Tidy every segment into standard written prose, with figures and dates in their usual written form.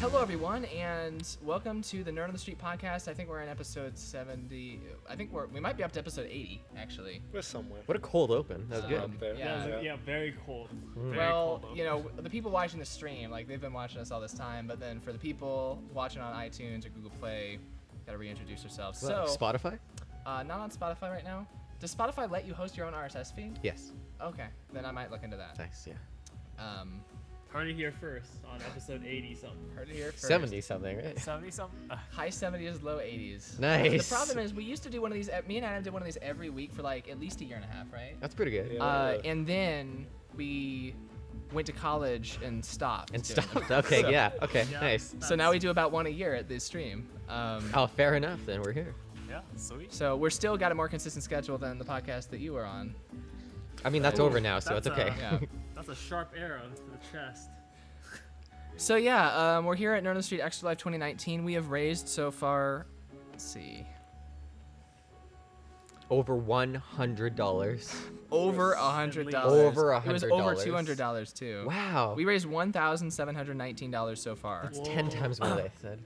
Hello, everyone, and welcome to the Nerd on the Street podcast. I think we're in episode 70. I think we might be up to episode 80, actually. We're somewhere. What a cold open. That was good. Up there. Yeah. Very cold. Very Well, cold you know, the people watching the stream, like, they've been watching us all this time, but then for the people watching on iTunes or Google Play, gotta reintroduce yourselves. What, Spotify? Not on Spotify right now. Does Spotify let you host your own RSS feed? Yes. Okay, then I might look into that. Nice, yeah. Heard it here first on episode 80 something. Heard it here first. 70 something, right? 70 something? High 70s, low 80s. Nice. The problem is, we used to do one of these. Me and Adam did one of these every week for like at least a year and a half, right? That's pretty good. Yeah. And then we went to college and stopped. And doing stopped. them. Okay, So- yeah. Okay, Yeah. nice. So now we do about one a year at this stream. Oh, fair enough. Then we're here. Yeah, sweet. So we're still got a more consistent schedule than the podcast that you were on. I mean, that's Ooh, over now, so it's that's okay. Yeah. That's a sharp arrow to the chest. So yeah, we're here at Nerd on the Street Extra Life 2019. We have raised so far. Let's see. Over $100. Over $100. $100. Over It was $100. over $200 too. Wow. We raised $1,719 so far, That's 10 times more than I said.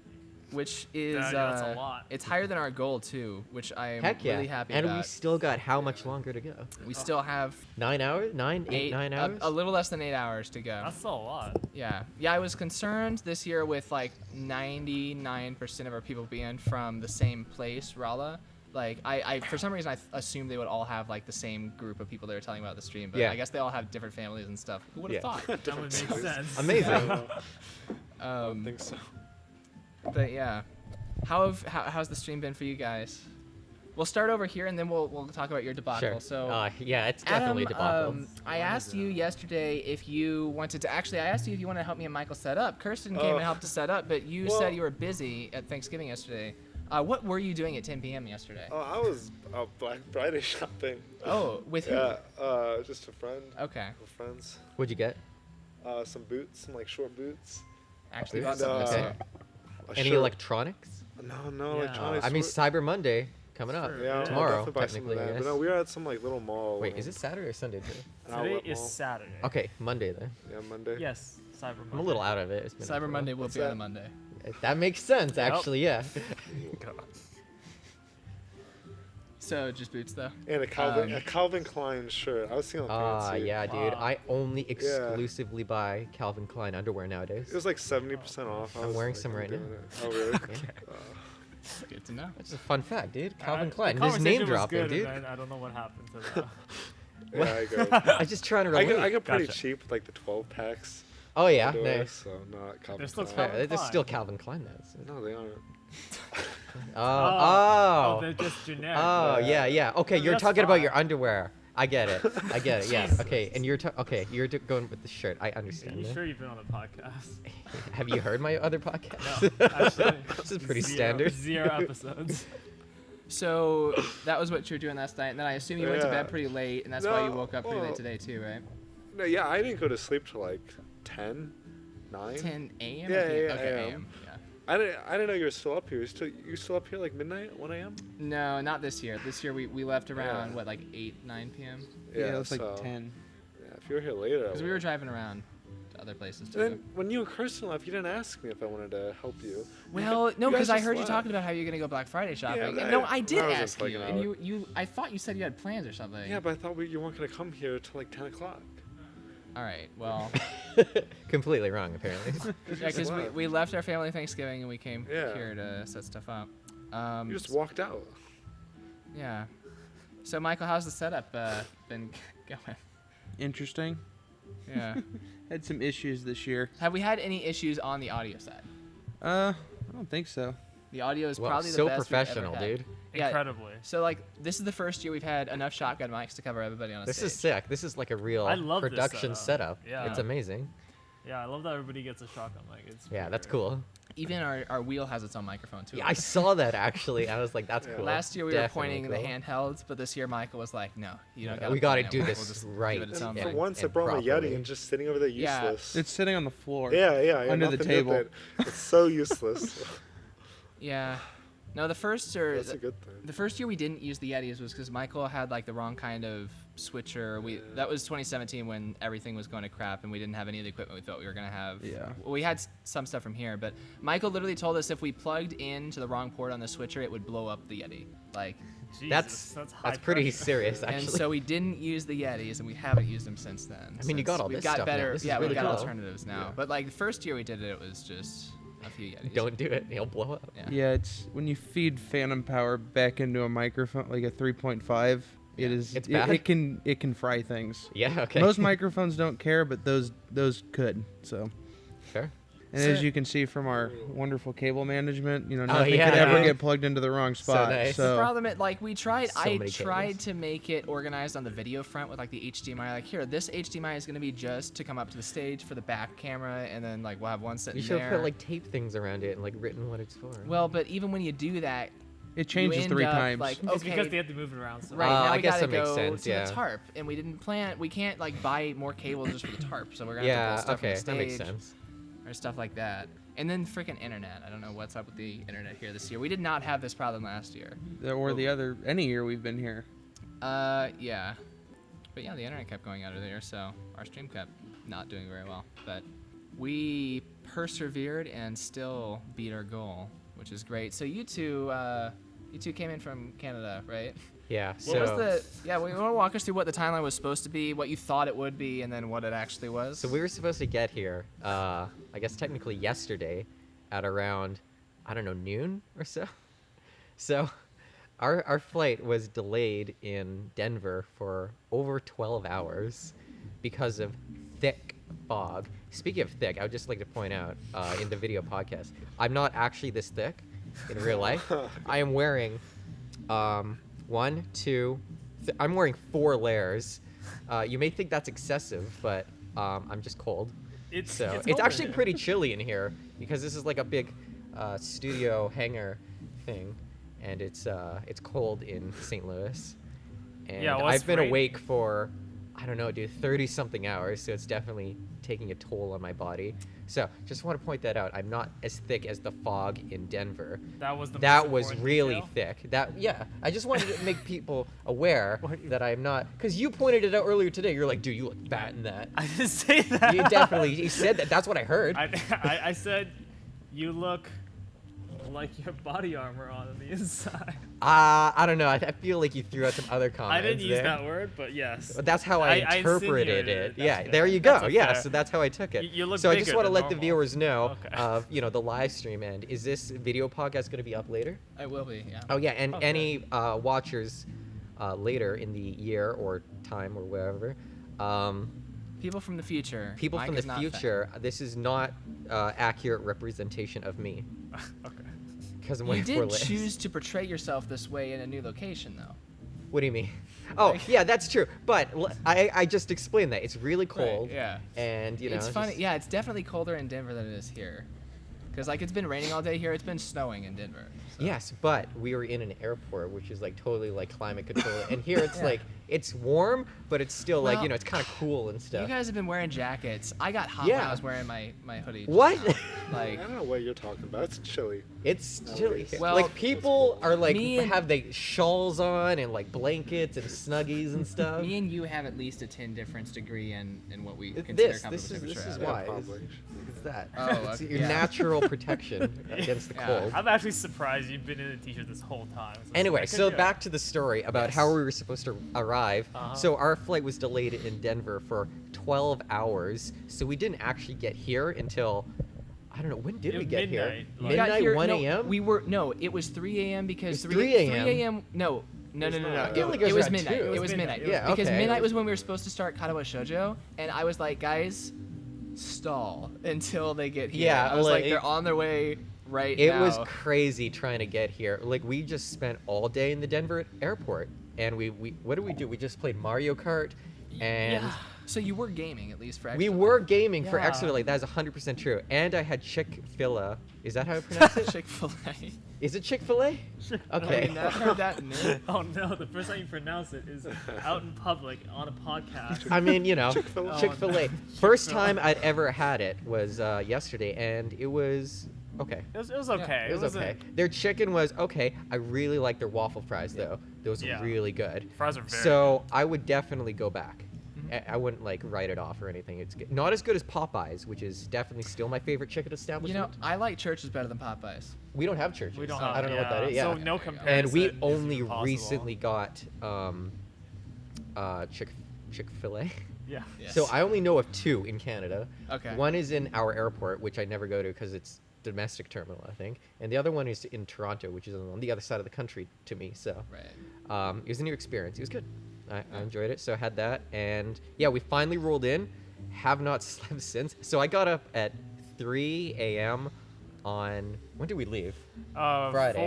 which is Yeah, that's a lot. It's higher than our goal too, which I am Heck yeah. really happy And about. we still got how much longer to go? We still have 9 hours? 9 hours? a little less than 8 hours to go. That's still a lot. Yeah. I was concerned this year with like 99% of our people being from the same place, Raleigh. Like I for some reason I assumed they would all have like the same group of people they were telling about the stream, but Yeah. I guess they all have different families and stuff. Who would have Yeah. thought? That would make sense. Amazing. I don't think so. But yeah, how's the stream been for you guys? We'll start over here and then we'll talk about your debacle. Sure. So Yeah, it's Adam, definitely a debacle. I asked you yesterday if you wanted to. Actually, I asked you if you wanted to help me and Michael set up. Kirsten came and helped to set up, but you said you were busy at Thanksgiving yesterday. What were you doing at 10 p.m. yesterday? Oh, I was Black Friday shopping. Oh, with who? Yeah, just a friend. Okay. With friends. What'd you get? Some boots, some like short boots. Actually, Boots? got something Okay. this year. A Any shirt. electronics? No Yeah. electronics. I mean, Cyber Monday coming up. Sure. yeah, I'll tomorrow, definitely buy some of technically, I that. But guess. no, we were at some like little mall. Wait, is it Saturday or Sunday today? an Today outlet is mall. Saturday. Okay, Monday then. Yeah, Monday. Yes, Cyber Monday. I'm a little out of it. It's been Cyber Monday will What's be on that? a Monday. That makes sense, actually, yeah. So just boots though. And a Calvin Klein shirt. I was seeing on Ah, Fancy. yeah, dude. Wow. I only exclusively buy Calvin Klein underwear nowadays. It was like 70% off. I I'm was wearing like, some right doing now. it. Oh really? Good to know. That's a fun fact, dude. Calvin The Klein. Just conversation name was dropping, good, dude. and then I don't know what happened to that. Yeah, I go. I was just trying to I relate. get pretty Gotcha. cheap with like the 12 packs. Oh, yeah, underwear, nice. So not Calvin They're still Klein. Calvin Fair. There's Klein. still Calvin Klein, though. No, they aren't. Oh. They're just generic. Oh, yeah, yeah. Okay, you're That's talking about fine. your underwear. I get it. I get it. Yeah. Jesus. Okay, and you're going with the shirt. I understand. Are you that. sure you've been on the podcast? Have you heard my other podcast? No, actually. This is pretty Zero- standard. 0 episodes. So that was what you were doing last night, and then I assume you went to Yeah. bed pretty late, and that's why you No, woke up pretty late well- today too, right? No, yeah, I didn't go to sleep till like 10, 9. 10 a.m. Yeah, or p.m.? yeah, Okay, a.m. a.m. Yeah. I didn't know you were still up here. You still up here like midnight, 1 a.m. No, not this year. This year we left around Yeah. what, like 8, 9 p.m. Yeah, it was like so, 10. Yeah, if you were here later. Because we were driving around to other places too. And then when you and Kirsten left, you didn't ask me if I wanted to help you. Well, no, You guys because I just heard you left. talking about how you're gonna go Black Friday shopping. that- No, I did that was just ask like you, an and hour. you. I thought you said you had plans or something. Yeah, but I thought you weren't gonna come here till like 10 o'clock. All right. Well, Completely wrong, apparently. yeah, because left. we left our family Thanksgiving and we came Yeah. here to set stuff up. You just walked out. Yeah. So Michael, how's the setup been going? Interesting. Yeah. Had some issues this year. Have we had any issues on the audio side? I don't think so. The audio is Well, probably the so best we've ever professional, had. dude. Yeah. Incredibly. So like, this is the first year we've had enough shotgun mics to cover everybody on a This stage. is sick. This is like a real I love this production setup. setup. Yeah. It's amazing. Yeah, I love that everybody gets a shotgun mic. It's Yeah, pretty that's rare. cool. Even our wheel has its own microphone too. Yeah, I saw that actually. I was like, that's Yeah. cool. Last year we Definitely were pointing cool. the handhelds, but this year Michael was like, "No, you don't Yeah, gotta we gotta point do it. this We'll just right. Give it its own And Yeah. for mic." once, I and brought my properly. Yeti and just sitting over there Yeah. useless. It's sitting on the floor. Yeah, I got under the nothing to do with table. it. It's so useless. Yeah. No, That's a good thing. the first year we didn't use the Yetis was because Michael had like the wrong kind of switcher. That was 2017 when everything was going to crap and we didn't have any of the equipment we thought we were gonna have. Yeah. Well, we had some stuff from here, but Michael literally told us if we plugged into the wrong port on the switcher, it would blow up the Yeti. Like, Jesus, That's high pretty pressure. serious, and actually. so we didn't use the Yetis, and we haven't used them since then. I mean, you got all we've this got stuff now. better. This is Yeah, we've really got cool. alternatives now. Yeah. But like the first year we did it, it was just a few Yetis. Don't do it. He'll blow up. Yeah. Yeah, it's when you feed phantom power back into a microphone like a 3.5. It is. It's it, bad? it can fry things. Yeah. Okay. Most microphones don't care, but those could. So, Fair. and So- as you can see from our wonderful cable management, Oh, nothing yeah, could ever yeah. get plugged into the wrong spot. nice. The problem is, like, we tried. So I many tried cables. to make it organized on the video front with like the HDMI. Like, here, this HDMI is gonna be just to come up to the stage for the back camera, and then like we'll have one You sitting should there. have put like tape things around it and like written what it's for. Well, but even when you do that, it changes you end 3 up, times. Like, It's okay, because they have to move it around. So right now I we guess gotta that makes go sense, to yeah. the tarp, and we didn't plan. We can't like buy more cables just for the tarp, so we're gonna have to yeah. pull stuff Okay. from the That makes stage sense. or stuff like that. And then freaking internet. I don't know what's up with the internet here this year. We did not have this problem last year. Or the other any year we've been here. Yeah. But yeah, the internet kept going out of there, so our stream kept not doing very well. But we persevered and still beat our goal, which is great. So you two came in from Canada, right? Yeah. What So. was the? Yeah, we want to walk us through what the timeline was supposed to be, what you thought it would be, and then what it actually was. So we were supposed to get here, I guess technically yesterday, at around, I don't know, noon or so. So, our flight was delayed in Denver for over 12 hours because of thick fog. Speaking of thick, I would just like to point out in the video podcast, I'm not actually this thick in real life. I am wearing I'm wearing 4 layers. You may think that's excessive, but I'm just cold. it's So it's cold actually in here. pretty chilly in here because this is like a big studio hangar thing, and it's cold in St. Louis. And Yeah, well, it's I've been rain- awake for, I don't know, dude, 30 something hours, so it's definitely taking a toll on my body. So just want to point that out. I'm not as thick as the fog in Denver. That was the That most was important really detail. thick. I just wanted to make people aware that I'm not, because you pointed it out earlier today. You're like, dude, you look fat in that. I didn't say that. You said that. That's what I heard. I said you look like your body armor on the inside. I don't know. I feel like you threw out some other comments. I didn't use there. that word, but yes. But that's how I interpreted insinuated it. That's Yeah, fair. there you go. That's Yeah, fair. so that's how I took it. You look so I just bigger want to than let the normal. viewers know Okay. of the live stream end. Is this video podcast going to be up later? It will be. Yeah. Oh yeah, and Okay. any watchers later in the year or time or wherever, People from the future. people Mike from is the not fat. future, this is not accurate representation of me Okay. because I'm You wearing 4 did layers. choose to portray yourself this way in a new location, though. What do you mean? Oh, yeah, that's true. But I just explained that. It's really cold. Right, yeah. And, you know. It's funny. just- Yeah, it's definitely colder in Denver than it is here. Because like it's been raining all day here. It's been snowing in Denver. So. Yes, but we were in an airport, which is like totally like climate controlled. And here it's Yeah. like, it's warm, but it's still like, Well, you know, it's kind of cool and stuff. You guys have been wearing jackets. I got hot when Yeah. I was wearing my hoodie. just What? now. I Like, don't know what you're talking about. It's chilly. It's chilly. Well, Well, like that's people cool. are like Me and- have they shawls on and like blankets and snuggies and stuff. me and you have at least a 10 difference degree in what we It- consider this comfortable is temperature. this is at. why. probably. It's that. Oh, It's okay, your yeah. natural protection against the Yeah. cold. I'm actually surprised you've been in a t-shirt this whole time. So Anyway, it's like, so yeah. back to the story about how we were supposed to arrive. Uh-huh. So our flight was delayed in Denver for 12 hours. So we didn't actually get here until, I don't know, when did It we was get here? midnight, like- We got Midnight, here- 1 no, a.m.? It was 3 a.m. because It's 3 3 a.m.. 3 a.m. No. It's not. I feel like it it was was around midnight. 2. It was midnight. Yeah, Because okay. midnight was when we were supposed to start Katawa Shoujo, and I was like, guys, stall until they get here. Yeah, I was like, like, they're on their way right It now. was crazy trying to get here. Like, we just spent all day in the Denver airport. And we what did we do? We just played Mario Kart. And Yeah. So you were gaming at least for we extra were gaming for Yeah. extra. Like, that is 100% true. And I had Fil-A. Is that how I pronounce it? Chick-fil-A. Is it Chick-fil-A? Okay. I've never heard that name. Oh no, the first time you pronounce it is out in public on a podcast. I mean, you know, Chick-fil-A. Chick-fil-A. Oh, no. First Chick-fil-A. time I'd ever had it was yesterday, and it was okay. It was okay. It was wasn't- okay. Their chicken was okay. I really like their waffle fries though. Those Yeah. are really good. Fries are very So I would definitely go back. I wouldn't like write it off or anything. It's good. Not as good as Popeyes, which is definitely still my favorite chicken You establishment. know, I like Church's better than Popeyes. We don't have churches. We don't. I have, don't know what that is. Yeah. So no And comparison. And we is only impossible. recently got Fil-A. Yeah. Yes. So I only know of 2 in Canada. Okay. One is in our airport, which I never go to because it's domestic terminal, I think, and the other one is in Toronto, which is on the other side of the country to me. So Right. it was a new experience. It was good. I enjoyed it. So I had that, and yeah, we finally rolled in. Have not slept since. So I got up at 3 a.m. on when did we leave? Friday.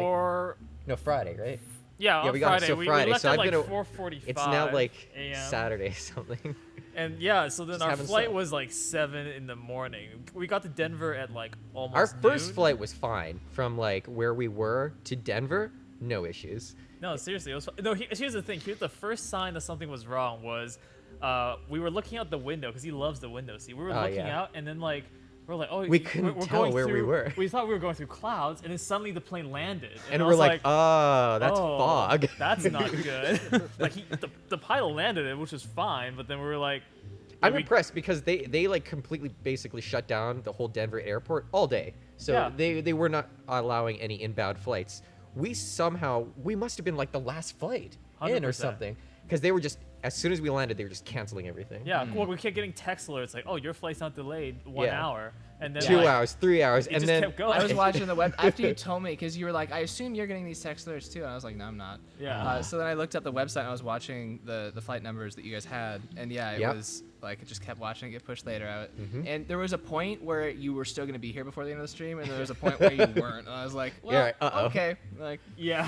No, Friday, right? Yeah, Yeah, on we got it. Friday. So we Friday, left so at I've like been a- 4:45. It's now like a.m. Saturday something. And yeah, so then Just our haven't flight slept. was like 7 in the morning. We got to Denver at like almost Our first noon. flight was fine from like where we were to Denver, no issues. No, seriously, it was. No, here's the thing. Here's the first sign that something was wrong was, we were looking out the window because he loves the window seat. We were Oh, looking yeah. out, and then like we're like, oh, We couldn't we're tell going where we through- were. We thought we were going through clouds, and then suddenly the plane landed, And I we're was like, oh, that's "Oh, fog. That's not good. Like the pilot landed it, which was fine, but then we were like, I'm we- impressed because they like completely basically shut down the whole Denver airport all day. So Yeah. they were not allowing any inbound flights. We must have been like the last flight in or 100%. something because they were just as soon as we landed they were just canceling everything. Yeah, well, we kept getting text alerts like, oh, your flight's not delayed 1 Yeah. hour, and then 2 like, hours, 3 hours, it and just then kept going. I was watching the web after you told me because you were like, I assume you're getting these text alerts too, and I was like, no, I'm not. Yeah. So then I looked up the website and I was watching the flight numbers that you guys had, and yeah, it Yep. was like it just kept watching it get pushed later. Mhm. And there was a point where you were still going to be here before the end of the stream, and there was a point where you weren't, and I was like, well, Yeah, right. Uh-oh. okay, like Yeah,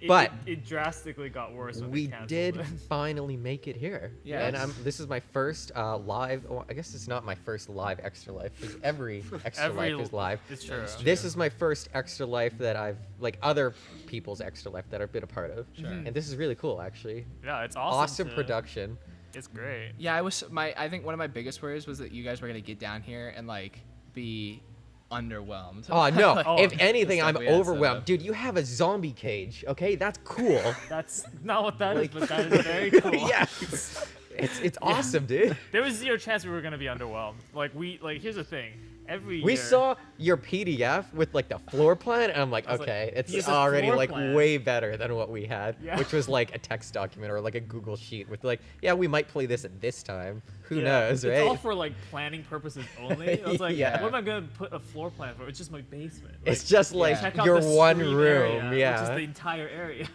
But- it drastically got worse when we they canceled did it. finally make it here. Yes. And this is my first live. Well, I guess it's not my first live Extra Life because every Extra Life is live. It's true. That's This is my first Extra Life that I've like other people's Extra Life that I've been a part of. Sure. And this is really cool actually. Yeah, it's awesome. Awesome to- production. It's great. yeah, I think one of my biggest worries was that you guys were going to get down here and like be underwhelmed. Oh no! Oh, if anything, the I'm stuff we had set overwhelmed, up. dude. You have a zombie cage, okay? That's cool. That's not what that is, Like- but that is very cool. yeah, it's awesome, dude. There was zero chance we were gonna be underwhelmed. Here's the thing. Every We year, saw your PDF with like the floor plan, and I'm like, I was like, okay, "Here's it's a already floor like plan." way better than what we had, Yeah. which was like a text document or like a Google sheet with like, yeah, we might play this at this time. Who Yeah, knows, it's right? all for like planning purposes only. I was like, Yeah. what am I gonna put a floor plan for? It's just my basement. It's just like check out your the one stream room, area, yeah. which is the entire area.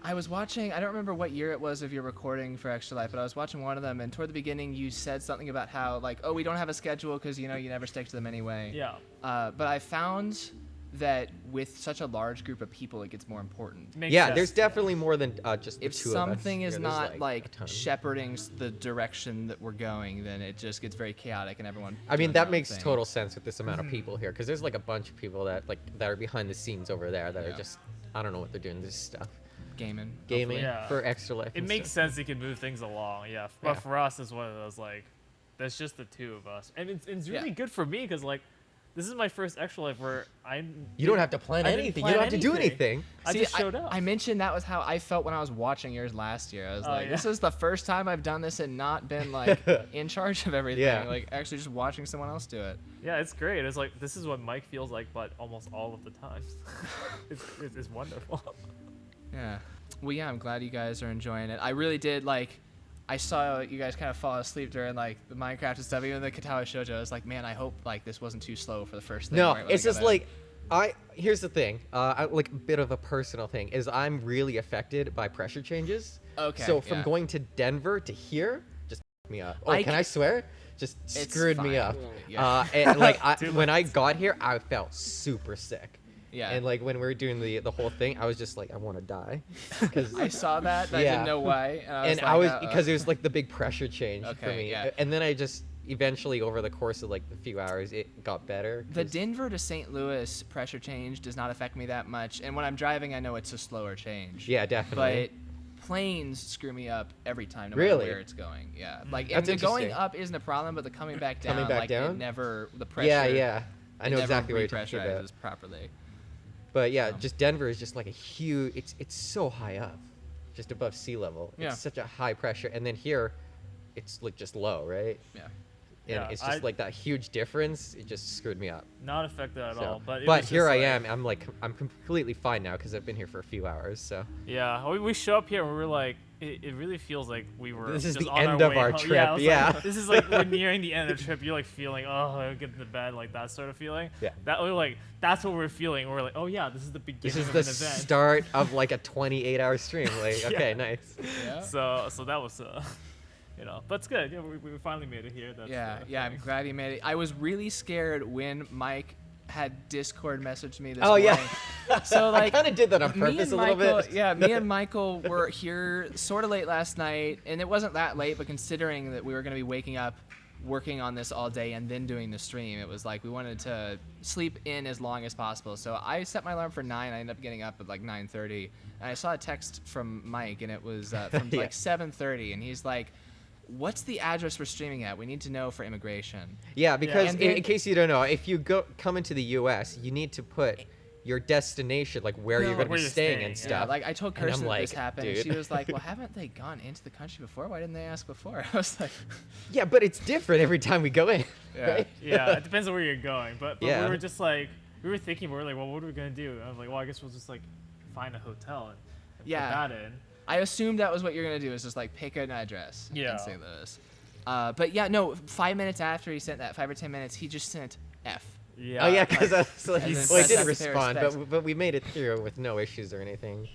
I was watching, I don't remember what year it was of your recording for Extra Life, but I was watching one of them, and toward the beginning you said something about how, like, oh, we don't have a schedule because, you know, you never stick to them anyway. Yeah. But I found that with such a large group of people, it gets more important. Makes Yeah, sense. there's definitely more than just the If two of us. something is Yeah, there's, not, a like, ton. shepherding the direction that we're going, then it just gets very chaotic and everyone I mean, doing their that own makes thing. total sense with this amount of people here, because there's like a bunch of people that are behind the scenes over there that are Yeah. just, I don't know what they're doing. This stuff, Gaming. gaming Yeah. for Extra Life. It and makes stuff. sense. You can move things along. Yeah. But Yeah. for us, it's one of those like, there's just the two of us, and it's really Yeah. good for me because like, this is my first Extra Life where You don't have to plan I didn't anything. plan You don't have to do anything. I See, just showed up. I mentioned that was how I felt when I was watching yours last year. I was Oh, like, yeah. this is the first time I've done this and not been like in charge of everything. Yeah. Like actually just watching someone else do it. Yeah, it's great. It's like this is what Mike feels like, but almost all of the times. it's wonderful. Yeah. Well, yeah, I'm glad you guys are enjoying it. I really did like. I saw you guys kind of fall asleep during like the Minecraft and stuff. Even the Katawa Shoujo, I was like, man, I hope like this wasn't too slow for the first thing. No, where I it's just gotta- like, here's the thing. Like a bit of a personal thing is I'm really affected by pressure changes. Okay, So from yeah. going to Denver to here, just me up. Oh, I can c- I swear? Just It's screwed me fine. up. Yeah. And like Too when I late. got here, I felt super sick. Yeah. And like when we were doing the whole thing, I was just like, I want to die, because I saw that. And I Yeah. didn't know why. And I was uh-oh. because it was like the big pressure change for Okay, me. yeah. And then I just eventually over the course of like a few hours, it got better. The 'cause- Denver to St. Louis pressure change does not affect me that much, and when I'm driving, I know it's a slower change. Yeah, definitely. But planes screw me up every time, no Really? matter where it's going. Yeah, like That's and the going interesting. up isn't a problem, but the coming back down, Coming back like down? it never the pressure. Yeah, yeah. I know exactly what you're talking about. Repressurizes properly. But yeah, just Denver is just like a huge. It's so high up, just above sea level. Yeah. It's such a high pressure, and then here, it's like just low, right? Yeah. And Yeah, it's just like that huge difference. It just screwed me up. Not affected at So- all. But it but was here just I like- am. I'm completely fine now because I've been here for a few hours. So Yeah, we show up here and we're like, it really feels like we were. This is just the on end our of way our home. trip, Yeah, it's yeah. Like, this is like we're nearing the end of the trip. You're like feeling, oh, I'll get into bed, like that sort of feeling. Yeah. That we're like, that's what we're feeling. We're like, oh yeah, this is the beginning this is of the an event. start of like a 28-hour stream. Like, Yeah. okay, nice. Yeah. So that was, but it's good. Yeah, we finally made it here. That's, Yeah, I'm glad you made it. I was really scared when Mike had Discord messaged me this Oh, morning. yeah. So like, I kind of did that on me purpose and a little Michael, bit. yeah, me and Michael were here sort of late last night, and it wasn't that late, but considering that we were going to be waking up, working on this all day, and then doing the stream, it was like we wanted to sleep in as long as possible. So I set my alarm for 9. I ended up getting up at like 9:30, and I saw a text from Mike, and it was from Yeah. like 7:30, and he's like, "What's the address we're streaming at? We need to know for immigration." Yeah, because And in then- case you don't know, if you come into the U.S., you need to put your destination, like where No, you're going to where be you're staying staying, and yeah. stuff. Yeah, like I told And I'm Kirsten that this like, happened, and dude. she was like, "Well, haven't they gone into the country before? Why didn't they ask before?" I was like, Yeah, but it's different every time we go in. Yeah. Right? Yeah, it depends on where you're going. But Yeah. we were just like, we were thinking, we were like, well, what are we gonna do? And I was like, well, I guess we'll just like find a hotel and Yeah. put that in. I assumed that was what you're gonna do, is just like pick an address Yeah. in St. Louis. But yeah, no. 5 minutes after he sent that, 5 or 10 minutes, he just sent F. Yeah. Oh yeah, because I was like, And then well, I that's didn't up to their respond, respect. but we made it through with no issues or anything.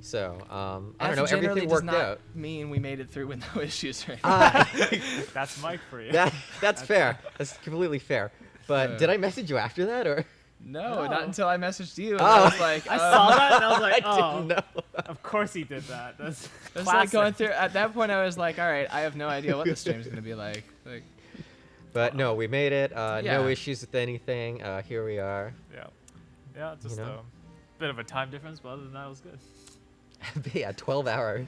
So I F don't know, generally everything does worked not out. mean we made it through with no issues or anything. That's Mike for you. That's fair. That's completely fair. But did I message you after that or? No, No. not until I messaged you. And Oh. I was like, I saw that and I was like, I oh, didn't know. of course he did that. That's It was classic. like going through. At that point, I was like, all right, I have no idea what the stream's gonna be like. But no, we made it. Yeah. No issues with anything. Here we are. Yeah. Yeah, just know? a bit of a time difference, but other than that, it was good. But yeah, 12 hours.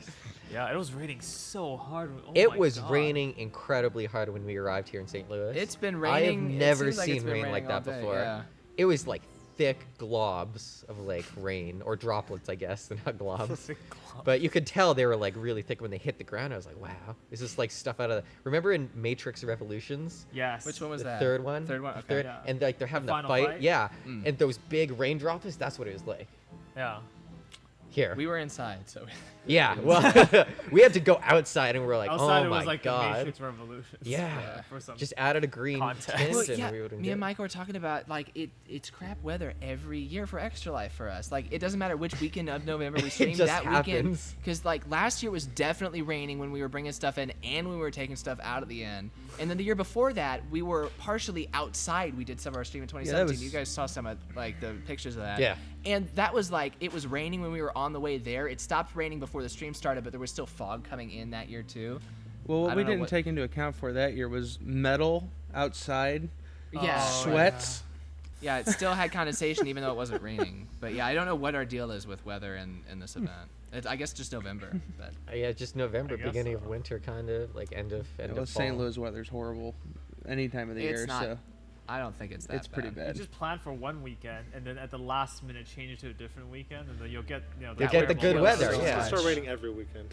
Yeah, it was raining so hard. Oh It my was God. raining incredibly hard when we arrived here in St. Louis. It's been I have raining. it never seems like it's seen been rain like raining all that day, before. Yeah. It was like thick globs of like rain or droplets, I guess, they're not globs. But you could tell they were like really thick when they hit the ground. I was like, wow, this is like stuff out of the. Remember in Matrix Revolutions? Yes. Which one was The that? third one. Third one. Okay. Third, Yeah. and like they're having The the final fight. fight? Yeah. Mm. And those big rain droplets. That's what it was like. Yeah. Here. We were inside, so. Yeah. Well, we had to go outside, and we were like, Outside oh it was my like the god. Matrix Revolutions. Yeah. For some Just added a green context. tint, Well, and yeah, we would me and Michael were talking about like it's crap weather every year for Extra Life for us. Like it doesn't matter which weekend of November we It stream just that weekend, happens. because like last year was definitely raining when we were bringing stuff in and we were taking stuff out at the end. And then the year before that, we were partially outside. We did some of our stream in 2017. was- You guys saw some of like the pictures of that. Yeah. And that was like it was raining when we were on the way there. It stopped raining before the stream started, but there was still fog coming in that year too. Well, I what don't we know didn't what- take into account for that year was metal outside, Yeah. Oh, sweats. Yeah, it still had condensation even though it wasn't raining. But yeah, I don't know what our deal is with weather in this event. It's, I guess just November. But Yeah, just November, I guess beginning of so. winter, kind of like end of Well, fall. St. Louis weather's horrible any time of the It's year, not so I don't think it's that it's pretty You bad. just plan for one weekend and then at the last minute change it to a different weekend and then you'll get You'll That get the way good we'll weather, so yeah. It'll start much. raining every weekend.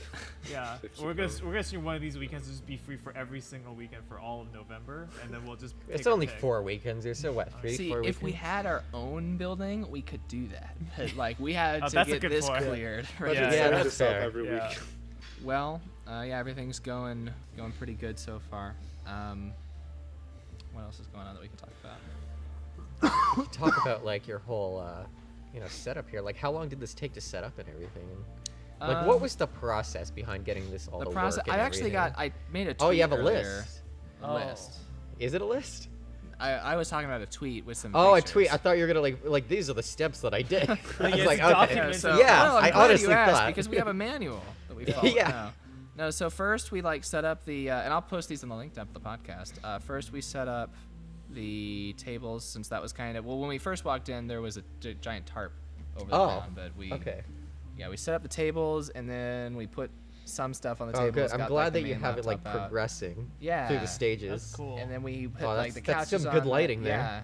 Yeah, If we're you gonna go. we're gonna stream one of these weekends to just be free for every single weekend for all of November, and then we'll just. It's pick our only pick. 4 weekends. Or so what? 3, see, 4 if we weekends? had our own building, we could do that. But like we had Oh, to that's a get good this point. cleared. But Right? Yeah, it's yeah, set that's itself fair. every Yeah. week. Well, yeah, everything's going pretty good so far. What else is going on that we can talk about? Talk about like your whole, setup here. Like, how long did this take to set up and everything? And, like, what Um, was the process behind getting this all the to process? work? And I actually everything? I made a tweet. Oh, you have a earlier. list. A Oh. list. Is it a list? I was talking about a tweet with some. Oh, a pictures. tweet. I thought you were gonna like these are the steps that I did. I was it's like, okay. Yeah, documented. so, Yeah, well, I'm I glad honestly you asked thought. because we have a manual that we follow. Yeah. No, so first we like set up the, and I'll post these on the link down for the podcast. First we set up the tables since that was kind of when we first walked in there was a giant tarp over the Oh, ground, but we Okay. we set up the tables and then we put some stuff on the Oh, tables. good. I'm got, glad like, the that you main have it like laptop out. progressing Yeah. through the stages. That's cool. And then we put Oh, like that's the couches some good on lighting there. Yeah.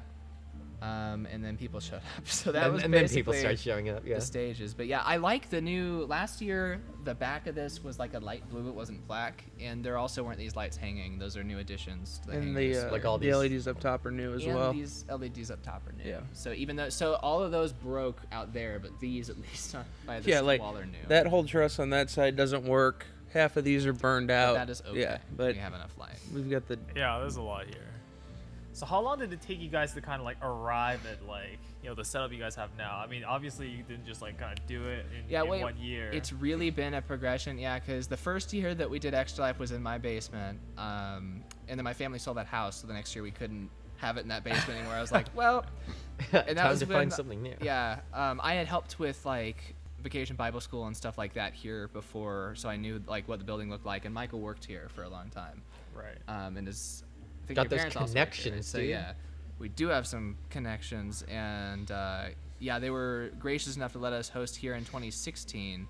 and then people showed up. So that was and then basically people start showing up. Yeah. the stages. But yeah, I like the new. Last year, the back of this was like a light blue. It wasn't black, and there also weren't these lights hanging. Those are new additions to the And hangers. the Like all the these- LEDs up top are new as and well. these LEDs up top are new. Yeah. So even though, so all of those broke out there, but these at least by this Yeah, like wall are new. that whole truss on that side doesn't work. Half of these are burned But out. that is okay. Yeah, but we have enough light. we've got the Yeah, there's a lot here. So how long did it take you guys to kind of like arrive at like, you know, the setup you guys have now? I mean, obviously you didn't just like kind of do it in Wait, 1 year. It's really been a progression, yeah, because the first year that we did Extra Life was in my basement, and then my family sold that house, so the next year we couldn't have it in that basement anymore. I was like, well, and that Time was to when, find something new. Yeah, I had helped with like Vacation Bible School and stuff like that here before, so I knew like what the building looked like, and Michael worked here for a long time, right. and his I think Got your those parents also worked here, right? connections, So dude. yeah, we do have some connections, and yeah, they were gracious enough to let us host here in 2016,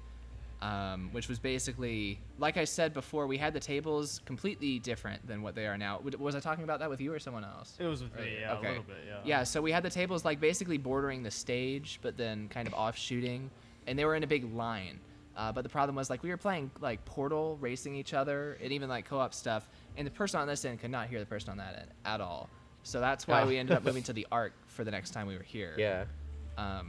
which was basically, like I said before, we had the tables completely different than what they are now. Was I talking about that with you or someone else? It was with me, yeah, Okay. a little bit, yeah. Yeah, so we had the tables like basically bordering the stage, but then kind of off shooting, and they were in a big line. But the problem was like we were playing like Portal, racing each other, and even like co-op stuff, and the person on this end could not hear the person on that end at all. So that's why Oh. we ended up moving to the Arc for the next time we were here. Yeah. Yeah.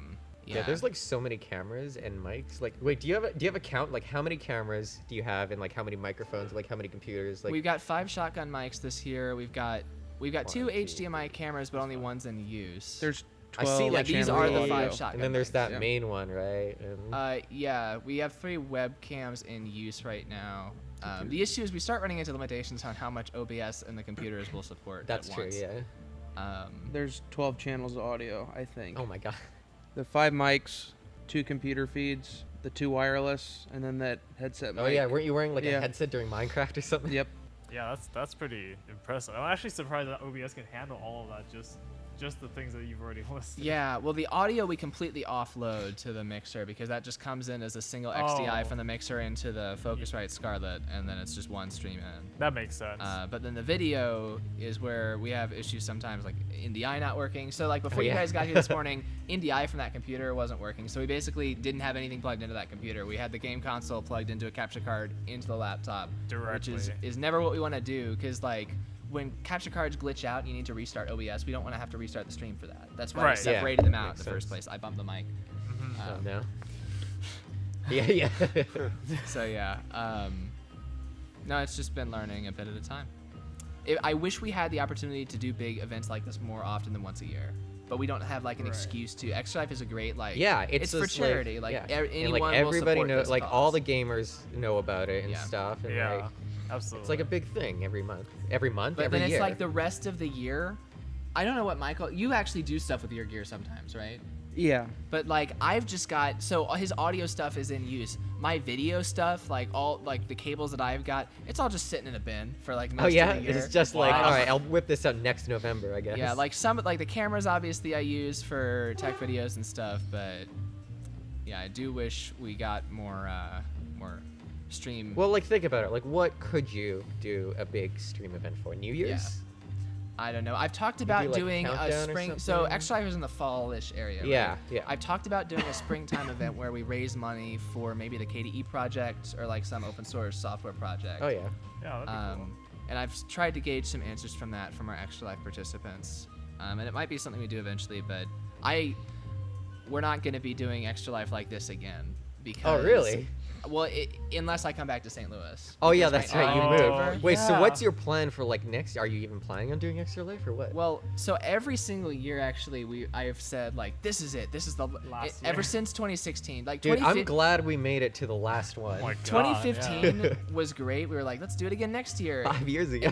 Yeah, there's like so many cameras and mics. Like, wait, do you have a count? Like, how many cameras do you have, and like how many microphones, like how many computers? Like, We've got 5 shotgun mics this year. We've got 2 One, two, HDMI cameras, but only one's in use. there's I 12 see, yeah, like, these channels are of the audio. 5 shotgun and then there's mics. that yeah. main one, right? And Yeah, we have 3 webcams in use right now. The issue is we start running into limitations on how much OBS and the computers will support. that's at true. once. Yeah. There's 12 channels of audio, I think. Oh my god. The 5 mics, 2 computer feeds, the 2 wireless, and then that headset mic. Oh yeah, weren't you wearing like Yeah. a headset during Minecraft or something? Yep. Yeah, that's pretty impressive. I'm actually surprised that OBS can handle all of that, just the things that you've already listed. Yeah, well, the audio we completely offload to the mixer because that just comes in as a single XDI Oh. from the mixer into the Focusrite Scarlett, and then it's just one stream in. That makes sense. But then the video is where we have issues sometimes, like NDI not working. So like before Oh, you yeah. guys got here this morning, NDI from that computer wasn't working. So we basically didn't have anything plugged into that computer. We had the game console plugged into a capture card into the laptop, which is Directly. never what we want to do because like when capture cards glitch out, you need to restart OBS. We don't want to have to restart the stream for that. That's why we Right. Yeah, separated them out in makes the first sense. place. I bumped the mic. Oh no. Yeah, yeah. So yeah, no, it's just been learning a bit at a time. I wish we had the opportunity to do big events like this more often than once a year, but we don't have like an Right. excuse to. Extra Life is a great like. Yeah, it's for just, charity. Like, yeah. anyone and like will everybody support knows, this like all the cause. gamers know about it and Yeah. stuff. And yeah, like, absolutely. it's like a big thing every month, every But every then year. it's like the rest of the year. I don't know what Michael. You actually do stuff with your gear sometimes, right? Yeah. But like I've just got so his audio stuff is in use. My video stuff, like all like the cables that I've got, it's all just sitting in a bin for like most Oh yeah, of the year. it's just like, Wow. all right, I'll whip this out next November, I guess. Yeah, like some like the cameras obviously I use for tech videos and stuff, but yeah, I do wish we got more stream. Well, like think about it. Like, what could you do a big stream event for? New Year's? I don't know. I've talked about do, like, doing a countdown or spring. So something? Extra Life is in the fall-ish area. Right? Yeah, yeah. I've talked about doing a springtime event where we raise money for maybe the KDE project or like some open source software project. Oh yeah. yeah, that'd be cool. And I've tried to gauge some answers from that from our Extra Life participants. And it might be something we do eventually, but we're not going to be doing Extra Life like this again because. Oh really? Well, unless I come back to St. Louis. Oh yeah, Because that's right right. now You I'm in moved. Denver. Wait, so yeah. what's your plan for like next? Are you even planning on doing Extra Life or what? Well, so every single year, actually, I have said like, this is it. This is the Last ever year. since 2016. Like, Dude, I'm 2015 glad we made it to the last one. Oh my God, 2015 yeah. was great. We were like, let's do it again next year. 5 years ago.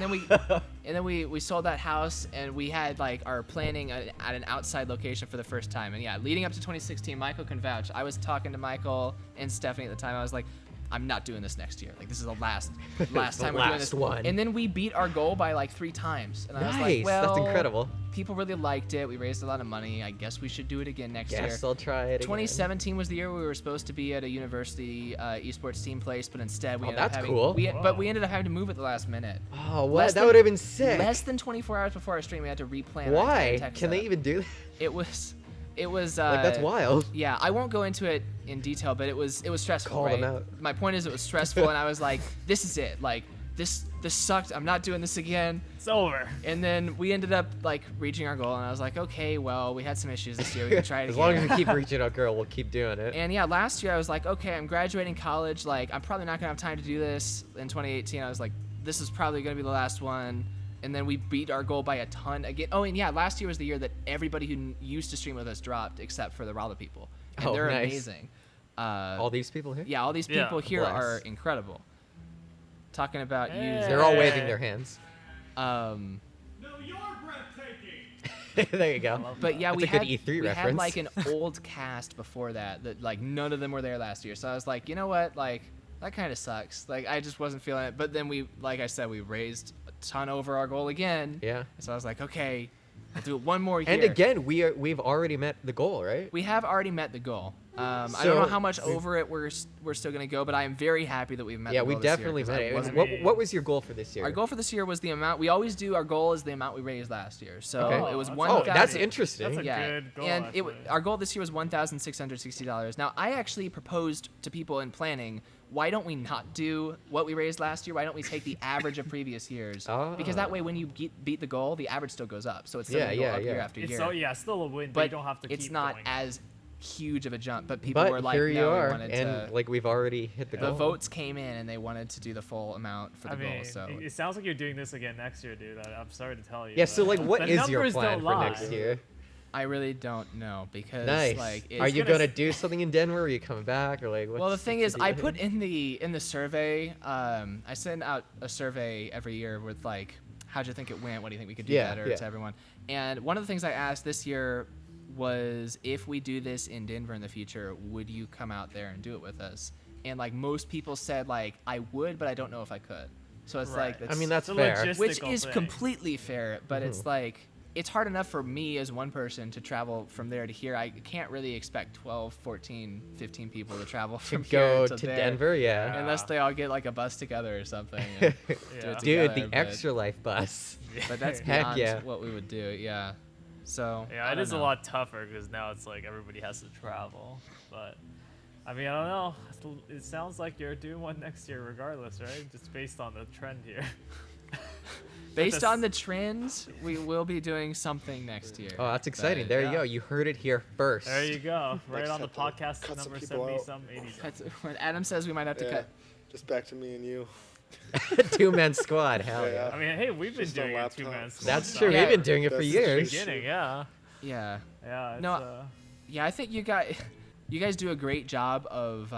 And then we sold that house and we had like our planning at an outside location for the first time. And yeah, leading up to 2016, Michael can vouch. I was talking to Michael and Stephanie at the time. I was like, I'm not doing this next year. Like this is the last The time we're doing last this. one. And then we beat our goal by like 3 times. And I was Nice, like, well, that's incredible. People really liked it. We raised a lot of money. I guess we should do it again next year. Guess I'll try it again. 2017 was the year we were supposed to be at a university esports team place, but instead we Oh, ended up that's having cool. but we ended up having to move at the last minute. Oh, what? Less That than- would have been sick. Less than 24 hours before our stream, we had to replan. our Why? entire tech Can they setup. even do that? It was Like, that's wild. Yeah, I won't go into it in detail, but it was stressful. Call right? them out. My point is, it was stressful, and I was like, this is it. Like this sucked. I'm not doing this again. It's over. And then we ended up like reaching our goal, and I was like, okay, well, we had some issues this year. We can try it As again. long as we keep reaching our goal, we'll keep doing it. And yeah, last year I was like, okay, I'm graduating college. Like, I'm probably not gonna have time to do this. In 2018, I was like, this is probably gonna be the last one. And then we beat our goal by a ton again. Oh, and yeah, last year was the year that everybody who used to stream with us dropped, except for the Rala people. And Oh, they're nice. amazing. All these people here? Yeah, all these Yeah. people here Bless. are incredible. Talking about Hey. using. They're all waving their hands. There you go. But yeah, That's we a good had E3 we had reference. like an old cast before that like none of them were there last year. So I was like, you know what, like that kind of sucks. Like I just wasn't feeling it. But then we, like I said, we raised a ton over our goal again. Yeah. So I was like, okay, I'll do it one more year. And again, we've already met the goal, right? we have already met the goal. I don't So- know how much over it we're still gonna go, but I am very happy that we've met. Yeah, the we goal this year, definitely 'cause met I it. wasn't- What was your goal for this year? Our goal for this year was the amount we always do. Our goal is the amount we raised last year. So Okay. it was Oh, one. Oh, that's 1,000 interesting. That's a yeah, good goal, and actually. our goal this year was $1,660. Now, I actually proposed to people in planning, why don't we not do what we raised last year? Why don't we take the average of previous years? Because that way, when you beat the goal, the average still goes up. So it's still Yeah, gonna go yeah, up year yeah. after It's year. so yeah, still a win, but, but you don't have to it's keep not going. as huge of a jump. But people were But like, here you no, we are, wanted and to. like we've already hit the The goal. votes came in, and they wanted to do the full amount for the I mean, goal. So it sounds like you're doing this again next year, dude. I'm sorry to tell you. Yeah. So but like, what the is your numbers plan don't for lie. next year? I really don't know because Nice. like Are it's you gonna gonna s- do something in Denver? Or are you coming back, or like? Well, the what's thing is, deal I here? put in the survey. I send out a survey every year with like, how'd you think it went? What do you think we could do Yeah, better yeah. to everyone? And one of the things I asked this year was, if we do this in Denver in the future, would you come out there and do it with us? And like most people said, like I would, but I don't know if I could. So it's like, Right. I mean, that's It's a fair. logistical which is thing. completely fair, but Mm-hmm. it's like, it's hard enough for me as one person to travel from there to here. I can't really expect 12, 14, 15 people to travel To from go here to there, Denver, yeah. unless they all get like a bus together or something. And do Yeah. it Dude, together, the but- extra life bus. But that's Heck beyond yeah. what we would do. Yeah. So Yeah, I it don't is a know. lot tougher because now it's like everybody has to travel. But I mean, I don't know. It sounds like you're doing one next year, regardless, right? Just based on the trend here. Based the on s- the trends, we will be doing something next year. Oh, that's exciting. But There yeah. you go. You heard it here first. There you go. Right Next on the have to podcast cut some number people 70 out. some 80 some. That's when Adam says we might have to Yeah. cut. Just back to me and you. Two-man squad. Hell yeah. Yeah. I mean, hey, we've been Just on doing a laptops. two-man squad. That's stuff. true. Yeah. We've been doing it for That's years. Beginning, yeah. Yeah. Yeah. It's, No, Yeah, I think you guys do a great job of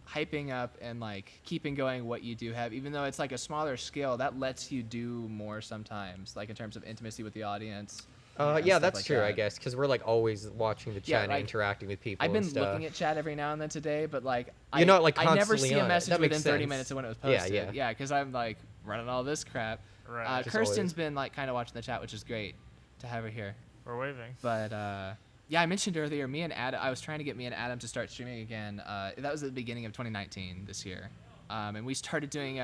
hyping up and like keeping going what you do have, even though it's like a smaller scale. That lets you do more sometimes, like in terms of intimacy with the audience. and Yeah, stuff that's like true, I that. guess, because we're like always watching the chat Yeah, and like, interacting with people. I've been and stuff. looking at chat every now and then today, but like You're not, like, I never constantly see a on it. message That makes within 30 sense. minutes of when it was Yeah, posted. yeah. because I'm like running all this crap. Right. Just Kirsten's always. been like kind of watching the chat, which is great to have her here. We're waving. But yeah, I mentioned earlier, me and Adam. I was trying to get me and Adam to start streaming again. That was at the beginning of 2019 this year, and we started doing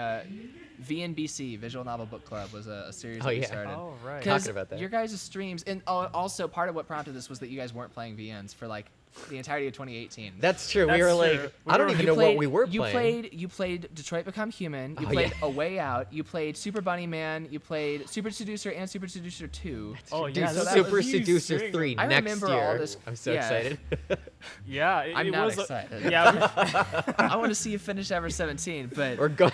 VNBC Visual Novel Book Club was a series Oh, that we yeah. started. Oh, right. 'Cause Talking about that. your guys' streams, and also part of what prompted this was that you guys weren't playing VNs for like the entirety of 2018. That's true. we That's were true. like, We I don't were- even You know what played- we were playing. You played Detroit Become Human. You Oh, played yeah. A Way Out. You played Super Bunny Man. You played Super Seducer and Super Seducer 2. Oh, Dude, yeah. so that Super was- Seducer string 3 I next remember year. all this- I'm so yeah. excited. Yeah. I'm it not was excited. Yeah. I want to see you finish ever 17, but We're going.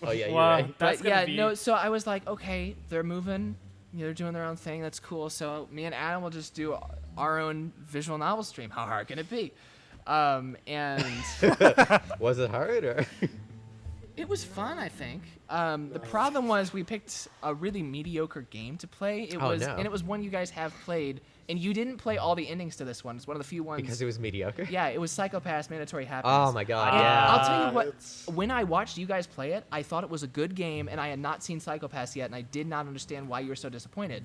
Oh yeah, you're Wow. right. That's but yeah, gonna be- no. So I was like, okay, they're moving. They're doing their own thing. That's cool. So me and Adam will just do our own visual novel stream. How hard can it be? And Was it hard or? it was fun, I think. The problem was we picked a really mediocre game to play. It Oh, was, no. and it was one you guys have played, And you didn't play all the endings to this one. It's one of the few ones. Because it was mediocre. Yeah, it was Psycho Pass Mandatory Happiness. Oh my god. And Yeah. I'll tell you what. It's- When I watched you guys play it, I thought it was a good game, and I had not seen Psycho Pass yet, and I did not understand why you were so disappointed.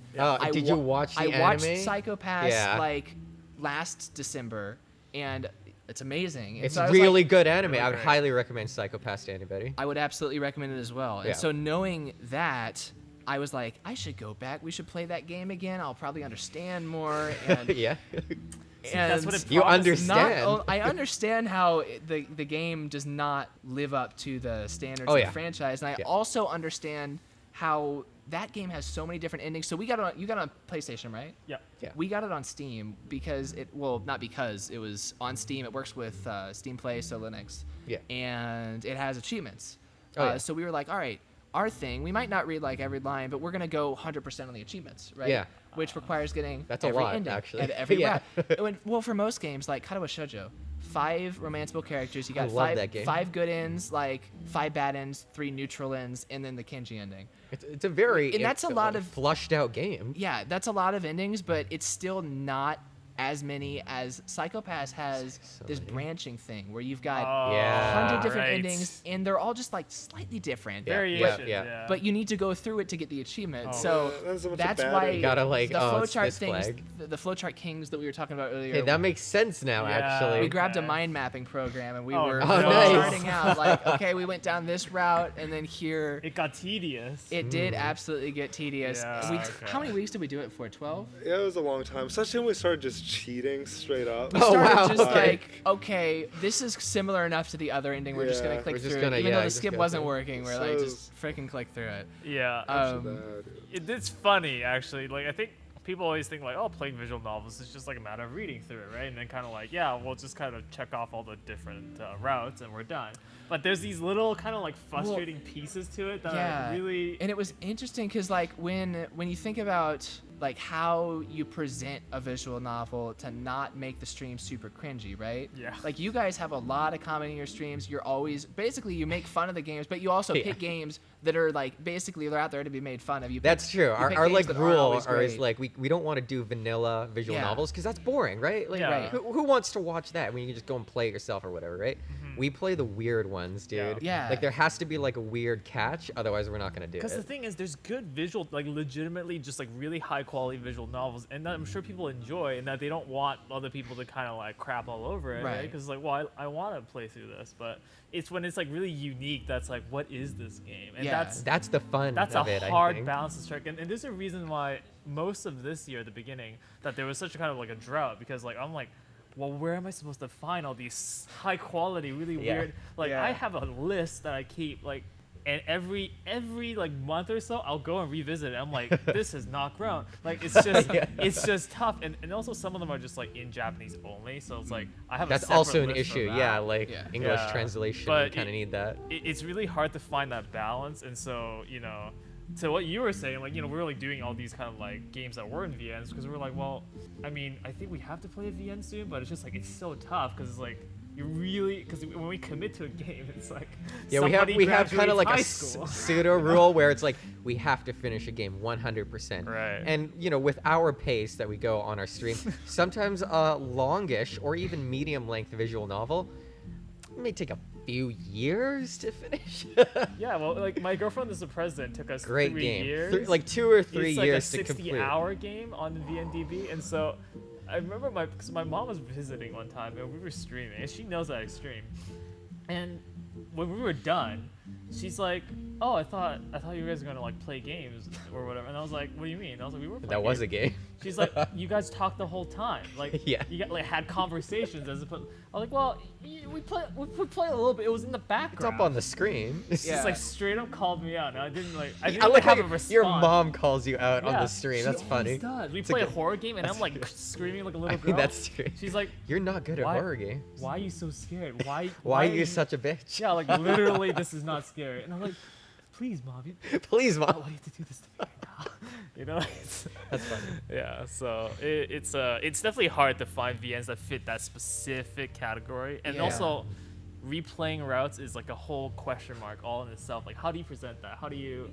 Did you watch the I watched anime? Psycho Pass Yeah. like last December, and it's amazing. And It's so I was really like, good anime. Really I would great. highly recommend Psycho Pass to anybody. I would absolutely recommend it as well. And Yeah. so knowing that, I was like, I should go back. We should play that game again. I'll probably understand more. And, Yeah. and that's what it You promises. understand. I understand how the game does not live up to the standards Oh, of yeah. the franchise, and I Yeah. also understand how that game has so many different endings. So you got it on PlayStation, right? Yeah. Yeah. We got it on Steam because not because it was on Steam. It works with Steam Play, so Linux. Yeah. And it has achievements. Oh, yeah. So we were like, all right, our thing, we might not read like every line, but we're gonna go 100% on the achievements, right? Yeah. Which requires getting That's a every lot, ending actually. and every Yeah. route. Well, for most games like Katawa Shoujo, 5 romanceable characters. You I got love that game. 5 good ends, like 5 bad ends, 3 neutral ends, and then the Kenji ending. It's a very And that's a lot of- flushed out game. Yeah, that's a lot of endings, but it's still not as many as Psycho Pass has. So This many. branching thing where you've got Yeah. 100 different right. endings, and they're all just like slightly different. Yeah. Variations. yeah. Yeah. But you need to go through it to get the achievement. Oh. So Yeah, that's a bunch of that's bad why endings. You gotta, like, the oh, it's flowchart this things, flag. the flowchart kings that we were talking about earlier. Hey, that makes sense now, Yeah. actually. we grabbed a Okay. mind mapping program and we Oh, were no. Oh, nice. charting out like, okay, we went down this route and then here. It got tedious. It did absolutely get tedious. Yeah, We, okay. How many weeks did we do it for? 12? Yeah, it was a long time. Especially when we started just cheating straight up. We Oh, started wow. just Okay. like, okay, this is similar enough to the other ending. We're just gonna Yeah. click We're just through gonna- it. Even yeah, though the just skip go wasn't through it. working, we're So like, it's- just freaking click through it. Yeah. It's funny actually. Like I think people always think like, oh, playing visual novels is just like a matter of reading through it, right? And then kind of like, yeah, we'll just kind of check off all the different routes and we're done. But there's these little kind of like frustrating pieces to it that Yeah. really. And it was interesting because like when you think about like how you present a visual novel to not make the stream super cringy, right? Yeah. Like you guys have a lot of comedy in your streams. You're always basically you make fun of the games, but you also Yeah. pick games that are like basically they're out there to be made fun of. You That's true. Our pick our games like that aren't rule always is great. like we don't want to do vanilla visual Yeah. novels because that's boring, right? Like Yeah. Right. who wants to watch that when you can just go and play it yourself or whatever, right? We play the weird ones, dude. Yeah. Like there has to be like a weird catch, otherwise we're not gonna do Because the it. thing is, there's good visual, like legitimately just like really high quality visual novels, and that I'm sure people enjoy, and that they don't want other people to kind of like crap all over it, right? Right. Because like, well, I want to play through this, but it's when it's like really unique that's like, what is this game? And Yeah. That's the fun that's of a it. I hard think. balance to strike, and there's a reason why most of this year at the beginning that there was such a kind of like a drought because like I'm like, well, where am I supposed to find all these high quality, really Yeah. weird? Like Yeah. I have a list that I keep like, and every like month or so I'll go and revisit it. I'm like, this has not grown. Like it's just Yeah. it's just tough, and also some of them are just like in Japanese only, so it's like I have. That's a separate also an list for issue. that. Yeah, like Yeah. English Yeah. translation, But you kind of it- need that. It's really hard to find that balance, and so to what you were saying, like we're like doing all these kind of like games that were in VNs because we're like, well, I mean, I think we have to play a VN soon, but it's just like it's so tough because it's like you really because when we commit to a game, it's like Yeah, we have somebody kind of graduates like high a school. pseudo rule where it's like we have to finish a game 100%. Right. And with our pace that we go on our stream, sometimes a longish or even medium length visual novel may take a few years to finish. Yeah, well, like my girlfriend is the president took us Great 3 game. years. Like 2 or 3 it's like years a to complete. 60-hour game on the VNDB, and so I remember because my mom was visiting one time and we were streaming, and she knows that I stream. And when we were done, she's like, "Oh, I thought you guys were gonna like play games or whatever." And I was like, "What do you mean?" I was like, "We were playing." That was a games." game. She's like, "You guys talked the whole time, like Yeah. you got like had conversations as opposed." I was like, "Well, we play a little bit. It was in the It's background." up on the screen. She's Yeah. like straight up called me out, and I didn't like I didn't I like have how a response. your mom calls you out on Yeah, the stream. she That's funny. always does. We It's a play a good- horror game, and that's I'm like good. screaming like a little I girl. mean, that's true. She's like, You're not good at Why- horror games. "Why are you so scared? Why? Why are are you such a bitch? Yeah, like literally, this is not scary." And I'm like, "Please, mom, Please, why mom. do you have to do this to me right now?" You know? It's, That's funny. yeah. So it's definitely hard to find VNs that fit that specific category, and Yeah. also. replaying routes is like a whole question mark all in itself. Like, how do you present that? How do you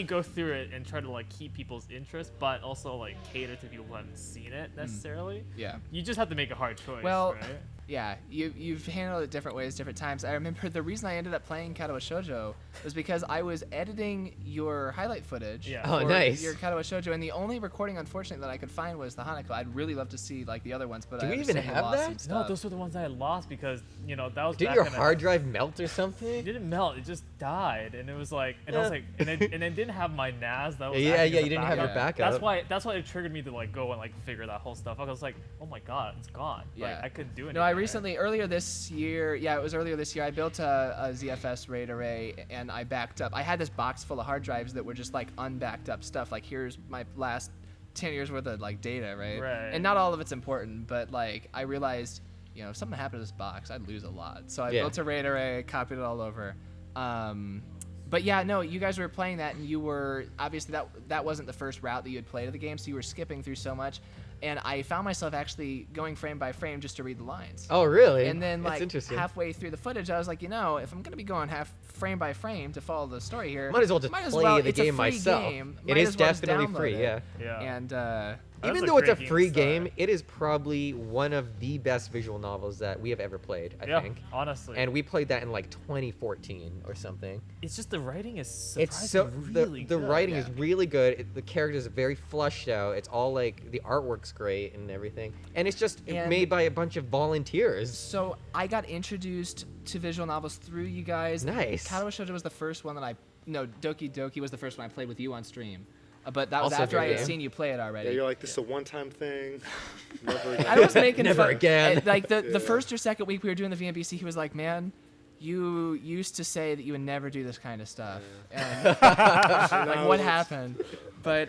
go through it and try to like keep people's interest, but also like cater to people who haven't seen it necessarily? Yeah. You just have to make a hard choice. Well, right? yeah, you've handled it different ways, different times. I remember the reason I ended up playing Katawa Shoujo was because I was editing your highlight footage Yeah. Oh, for nice. your Katawa Shoujo, and the only recording, unfortunately, that I could find was the Hanako. I'd really love to see like the other ones, but Do I we even understand we have lost that? some No, stuff. those were the ones I had lost because that was Did back your in the- hard drive melt or It something? didn't melt. It just died, and it was like, and I was like, and it didn't have my NAS. That was Yeah, acting yeah, as a you didn't have your backup. backup. That's why it triggered me to like go and like figure that whole stuff out. I was like, oh my god, it's gone. Yeah. Like I couldn't do anything. No, I recently, earlier this year, I built a ZFS RAID array and I backed up. I had this box full of hard drives that were just like unbacked up stuff. Like, here's my last 10 years worth of like data, right? Right. And not all of it's important, but like I realized, if something happened to this box, I'd lose a lot. So I Yeah. built a RAID array, copied it all over. But yeah, no, you guys were playing that, and you were obviously that wasn't the first route that you had played of the game, so you were skipping through so much, and I found myself actually going frame by frame just to read the lines. Oh, really? And then That's like interesting. halfway through the footage, I was like, if I'm gonna be going half frame by frame to follow the story here, Might as well just play the it's a game free myself. game. It Might is as well just definitely download free, it. yeah. Yeah. And That's Even a though it's a great game free to start. game, it is probably one of the best visual novels that we have ever played, I Yeah, think. honestly. And we played that in like 2014 or something. It's just the writing is It's so surprisingly the really good. writing yeah. is really good. The characters are very flushed out. It's all like the artwork's great and everything. And it's just And- made by a bunch of volunteers. so I got introduced to visual novels through you guys. Nice. Katawa Shoujo was the first one that Doki Doki was the first one I played with you on stream. But that was Also a after I good had game. seen you play it already. Yeah, you're like, this is a one-time thing. Never again. I was making Never fun. again. Like the Yeah. first or second week we were doing the VNBC, he was like, "Man, you used to say that you would never do this kind of stuff." And, like, what happened? But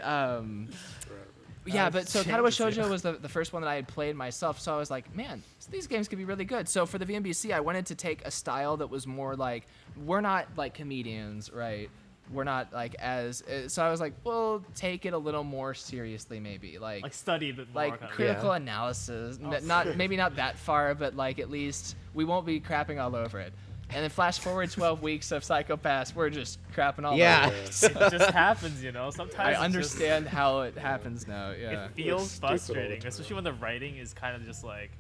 yeah, but so Katawa Shoujo was the first one that I had played myself, so I was like, man, these games could be really good. So for the VNBC, I wanted to take a style that was more like, we're not like comedians, right? We're not like so I was like, well, take it a little more seriously, maybe like study a bit more. like kind of. critical analysis. Not maybe not that far, but like at least we won't be crapping all over it. And then flash forward 12 weeks of Psychopaths, we're just crapping all Yeah. over it. It just happens, Sometimes I it's just- understand how it happens now. Yeah. It feels stupid all the frustrating, time. especially when the writing is kind of just like,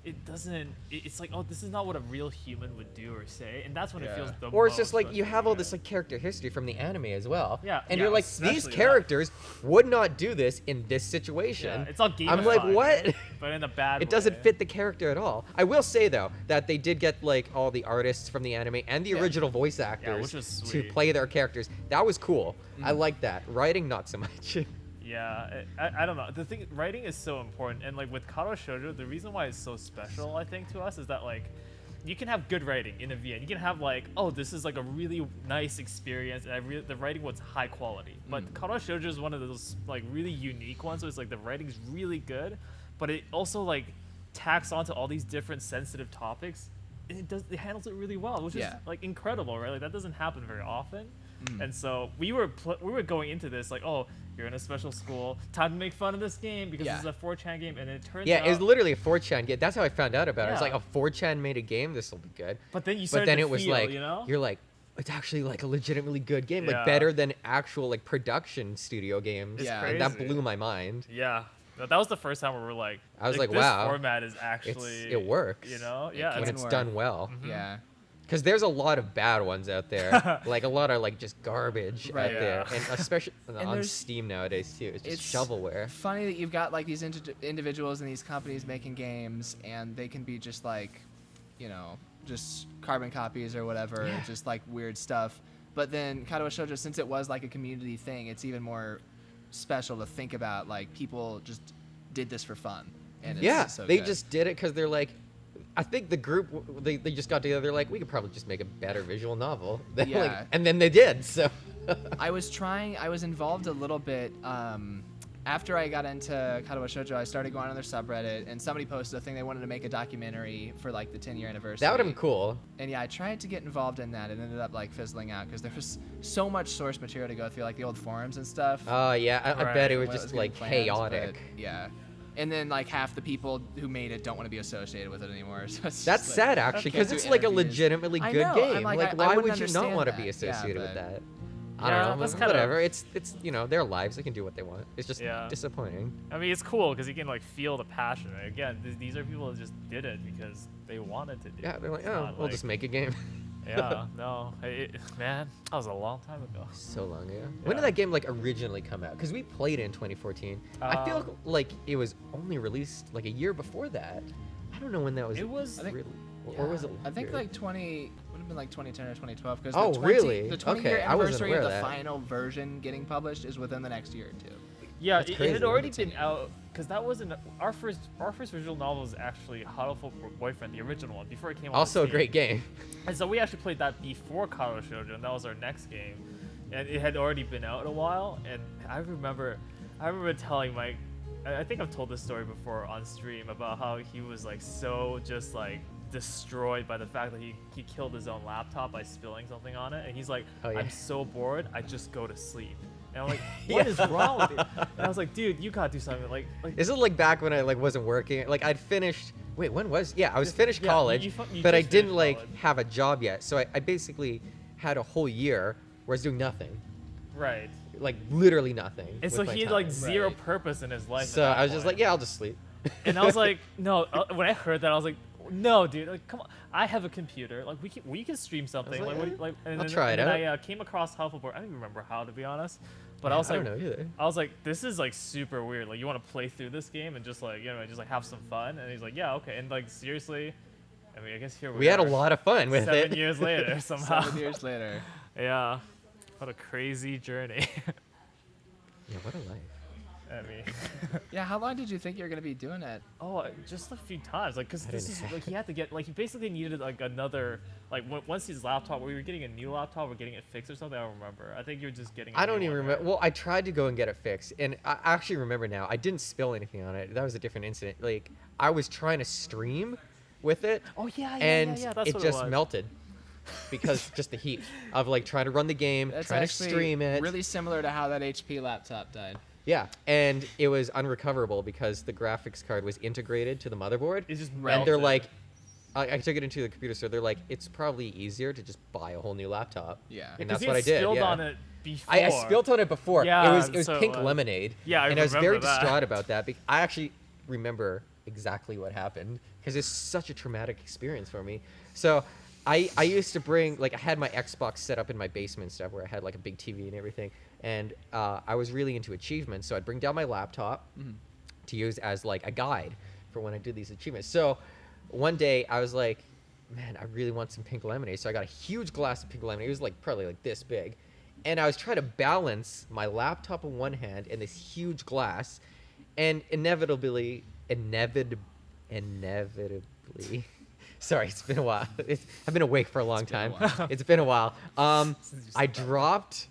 it doesn't. It's like, oh, this is not what a real human would do or say, and that's when it Yeah. feels the Or it's most just like you have all frustrating. this like character history from the anime as well. Yeah, And yeah, you're like, these especially that. characters would not do this in this situation. Yeah, it's all gamified. I'm like, what? But in a bad way. It doesn't fit the character at all. I will say though that they did get like all the artists from the anime and the Yeah. original voice actors which was to sweet. play their characters. That was cool. I like that. Writing, not so much. Yeah, I don't know. The thing, writing is so important, and like with Katawa Shoujo, the reason why it's so special, I think, to us is that like, you can have good writing in a VN. You can have like, oh, this is like a really nice experience, and the writing was high quality. But Katawa Shoujo is one of those like really unique ones. So it's like the writing's really good, but it also like tacks onto all these different sensitive topics. And it handles it really well, which Yeah. is like incredible, right? Like that doesn't happen very often. And so we were going into this like, oh, you're in a special school, time to make fun of this game because Yeah. this is a 4chan game, and it turns Yeah, out. it's literally a 4chan game. That's how I found out about it. It's Yeah. like a 4chan made a game. This will be good. But then you But started then to it was feel, like, you're like, it's actually like a legitimately good game, like Yeah. better than actual like production studio games. It's Yeah. And that crazy. blew my mind. yeah. That was the first time where we're like, I was like, this wow, format is actually it works. Yeah, can When Doesn't it's work. done well. Yeah. Because there's a lot of bad ones out there. Like a lot are like just garbage Right. out there, Yeah. and especially on there's- Steam nowadays too. It's just It's shovelware. funny that you've got like these individuals and these companies making games, and they can be just like, just carbon copies or whatever, Yeah. just like weird stuff. But then Katawa Shoujo, since it was like a community thing, it's even more special to think about. Like people just did this for fun, and it's Yeah, so they good. just did it because they're like, I think the group they just got together. They're like, we could probably just make a better visual novel. They're like- Yeah. and then they did. So I was involved a little bit. After I got into Katawa Shoujo, I started going on their subreddit, and somebody posted a thing they wanted to make a documentary for like the 10-year anniversary. that would have been cool. And yeah, I tried to get involved in that. It ended up like fizzling out because there was so much source material to go through, like the old forums and stuff. Oh yeah, I Right. bet it was when just getting like planned, chaotic. but yeah. and then like half the people who made it don't want to be associated with it anymore. So it's That's just, like, sad actually, can't because do it's like a interviews. legitimately I good know, game. I'm like, Like, I why wouldn't would you not understand want to be that. Yeah, associated with but- that? Yeah, I don't know, that's but kinda- whatever. It's their lives. They can do what they want. It's just Yeah. disappointing. I mean, it's cool because you can like feel the passion. Again, these are people that just did it because they wanted to do. Yeah, it. they're like, It's oh, not we'll like- just make a game. Yeah, no, man, that was a long time ago. So long ago. When did Yeah. that game like originally come out? Because we played it in 2014. I feel like it was only released like a year before that. I don't know when that was. It was- I think- really, or was it? I think later? like 20 would have been like 2010 or 2012 because Oh, really? the 20 Okay, year I wasn't anniversary of the aware of that. final version getting published is within the next year or two. Yeah, That's it crazy. had already been out because that wasn't our first visual novel was actually Hatoful Boyfriend, the original one, before it came out. Also a great game. And so we actually played that before Karo Shoujo, and that was our next game. And it had already been out a while, and I remember telling Mike, I think I've told this story before on stream about how he was like so just like destroyed by the fact that he killed his own laptop by spilling something on it, and he's like, Oh, yeah. I'm so bored, I just go to sleep. And I'm like, what is wrong with you? And I was like, dude, you gotta do something. Like Is it like back when I like wasn't working? Like I'd finished. Wait, when was? Yeah, I was finished yeah, college, you but I just didn't finished like college. have a job yet. So I basically had a whole year where I was doing nothing, right. like literally nothing. And with so my he had like time. zero Right. purpose in his life. at So that I was just point. like, yeah, I'll just sleep. And I was like, no. When I heard that, I was like, no, dude. Like, come on. I have a computer. Like, we can stream something. like, Like, "Eh, and I'll then, try it and then out." I came across Huffleboard. I don't even remember how, to be honest. But I Yeah, was like, don't know either. I was like, this is like super weird. Like, you want to play through this game and just like, just like have some fun. And he's like, yeah, okay. And like, seriously, I mean, I guess here We had a are, lot of fun with 7 it. years later somehow. 7 years later. Yeah. What a crazy journey. Yeah, what a life. I mean. Yeah, how long did you think you were gonna be doing it? Oh, just a few times, like, cause this didn't is like he had to get like he basically needed like another like once his laptop, we were getting a new laptop or getting it fixed or something. I don't remember. I think you were just getting. I don't even remember. Well, I tried to go and get it fixed, and I actually remember now. I didn't spill anything on it. That was a different incident. Like I was trying to stream with it, Oh yeah, and That's it what just was. melted because just the heat of like trying to run the game, That's trying to actually stream it. really similar to how that HP laptop died. Yeah, and it was unrecoverable because the graphics card was integrated to the motherboard. It's just And they're melted. like, I took it into the computer store. They're like, it's probably easier to just buy a whole new laptop. Yeah. And Because that's he what had I did. spilled Yeah. on it before. I spilled on it before. Yeah, it was so, pink lemonade. Yeah, I and I was very remember that. distraught about that. I actually remember exactly what happened because it's such a traumatic experience for me. So I used to bring, like, I had my Xbox set up in my basement and stuff where I had like a big TV and everything. And I was really into achievements. So I'd bring down my laptop to use as like a guide for when I did these achievements. So one day I was like, man, I really want some pink lemonade. So I got a huge glass of pink lemonade. It was like probably like this big. And I was trying to balance my laptop in one hand and this huge glass. And inevitably, sorry, it's been a while. I've been awake for a long It's been a time. while. It's been a while. I dropped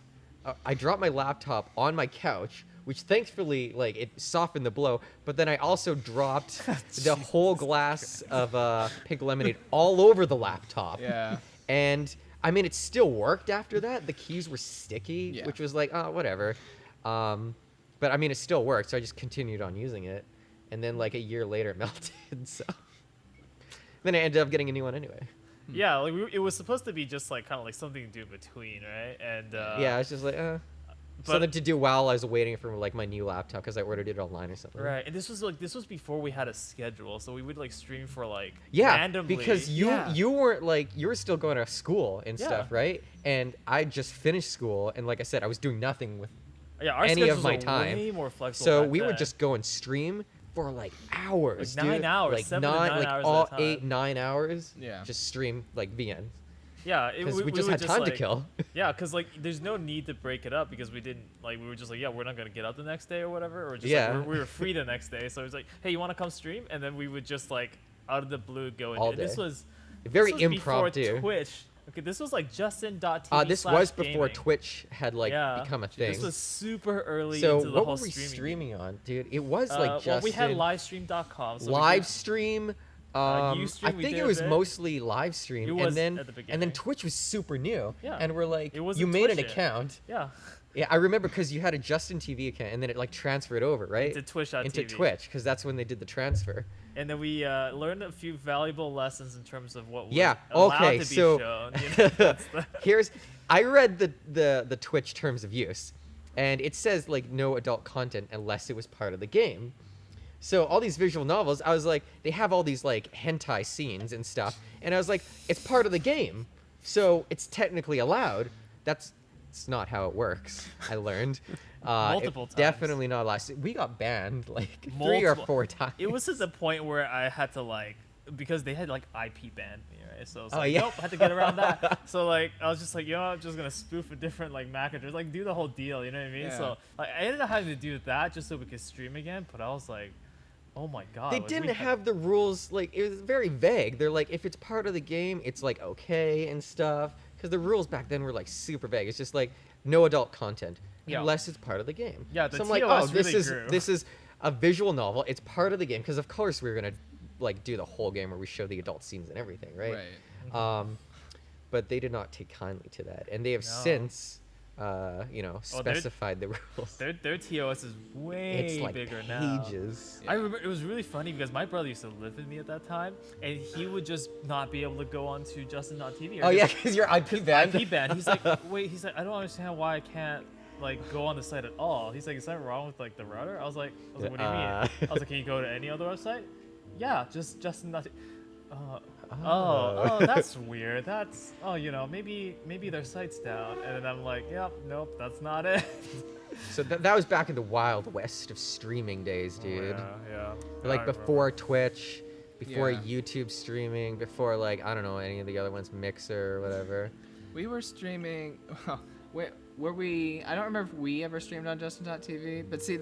my laptop on my couch, which thankfully, like, it softened the blow. But then I also dropped the whole glass of pink lemonade all over the laptop. Yeah. And I mean, it still worked after that. The keys were sticky, Yeah. which was like, oh, whatever. But I mean, it still worked, so I just continued on using it. And then like a year later, it melted. So then I ended up getting a new one anyway. Yeah, like it was supposed to be just like kind of like something to do in between, right? And Yeah, it's just like, something to do while I was waiting for like my new laptop because I ordered it online or something. Right, and this was before we had a schedule, so we would like stream for like Yeah, randomly. because you Yeah. you weren't like you were still going to school and Yeah. stuff, right? And I just finished school, and like I said, I was doing nothing with. yeah, our any of schedules my are time. way more flexible. So back we would then. just go and stream for like hours, Like 9 dude. hours, like 7 to 9 like hours at all a time. 8-9 hours. Yeah. Just stream like VN yeah, because we just would had time to like- kill. Yeah, because like there's no need to break it up because we didn't like we were just like yeah we're not gonna get up the next day or whatever or just Yeah. like, we were free the next day, so it was like hey you want to come stream, and then we would just like out of the blue go and All this day. was Very this was before impromptu. Twitch. Okay, this was like Justin.tv. This was before gaming. Twitch had like Yeah. become a thing. This was super early So into the what whole were we streaming. streaming on, dude? It was like just well, we had livestream.com. So we live did- stream. Ustream I we think did it a was bit. mostly live stream, It and was then at the and then beginning. Twitch was super new. Yeah. And we're like, It wasn't you made an Twitch yet. account. Yeah. Yeah, I remember because you had a Justin TV account, and then it like transferred over, right? Into Twitch.tv. Into Twitch, because that's when they did the transfer. And then we learned a few valuable lessons in terms of what was Yeah. allowed Okay. to be So shown. You know, that's the- I read the Twitch terms of use, and it says like no adult content unless it was part of the game. So all these visual novels, I was like, they have all these like hentai scenes and stuff, and I was like, it's part of the game, so it's technically allowed. It's not how it works. I learned. Multiple times. Definitely not allowed. We got banned like 3 or Multiple. 4 times. It was to the point where I had to like, because they had like IP banned me, right? So it's Oh, like, yeah. nope, I had to get around that. So like, I was just like, I'm just gonna spoof a different like MAC address, like do the whole deal, you know what I mean? Yeah. So like, I ended up having to do that just so we could stream again. But I was like, oh my god. They like, didn't we had- have the rules, like, it was very vague. They're like, if it's part of the game, it's like okay and stuff. Because the rules back then were like super vague. It's just like no adult content Yeah. unless it's part of the game. Yeah, the so I'm like, TOS oh, this really is grew. this is a visual novel. It's part of the game because of course we were gonna like do the whole game where we show the adult scenes and everything, right? Right. But they did not take kindly to that, and they have No. since, they're- specified the rules. Their TOS is way It's like bigger now. pages. I remember it was really funny because my brother used to live with me at that time, and he would just not be able to go onto Justin.tv. Oh yeah, because your IP banned. IP ban. He's like, wait. He's like, I don't understand why I can't like go on the site at all. He's like, is that wrong with like the router? I was like, what do you mean? I was like, can you go to any other website? Yeah, just Justin.tv. Oh, that's weird. That's maybe their site's down. And then I'm like, yep, nope, that's not it. So that was back in the wild west of streaming days, dude. Yeah. Like before Twitch, before Yeah. YouTube streaming, before like I don't know any of the other ones, Mixer or whatever. We were streaming. Were we? I don't remember if we ever streamed on Justin.tv. But see,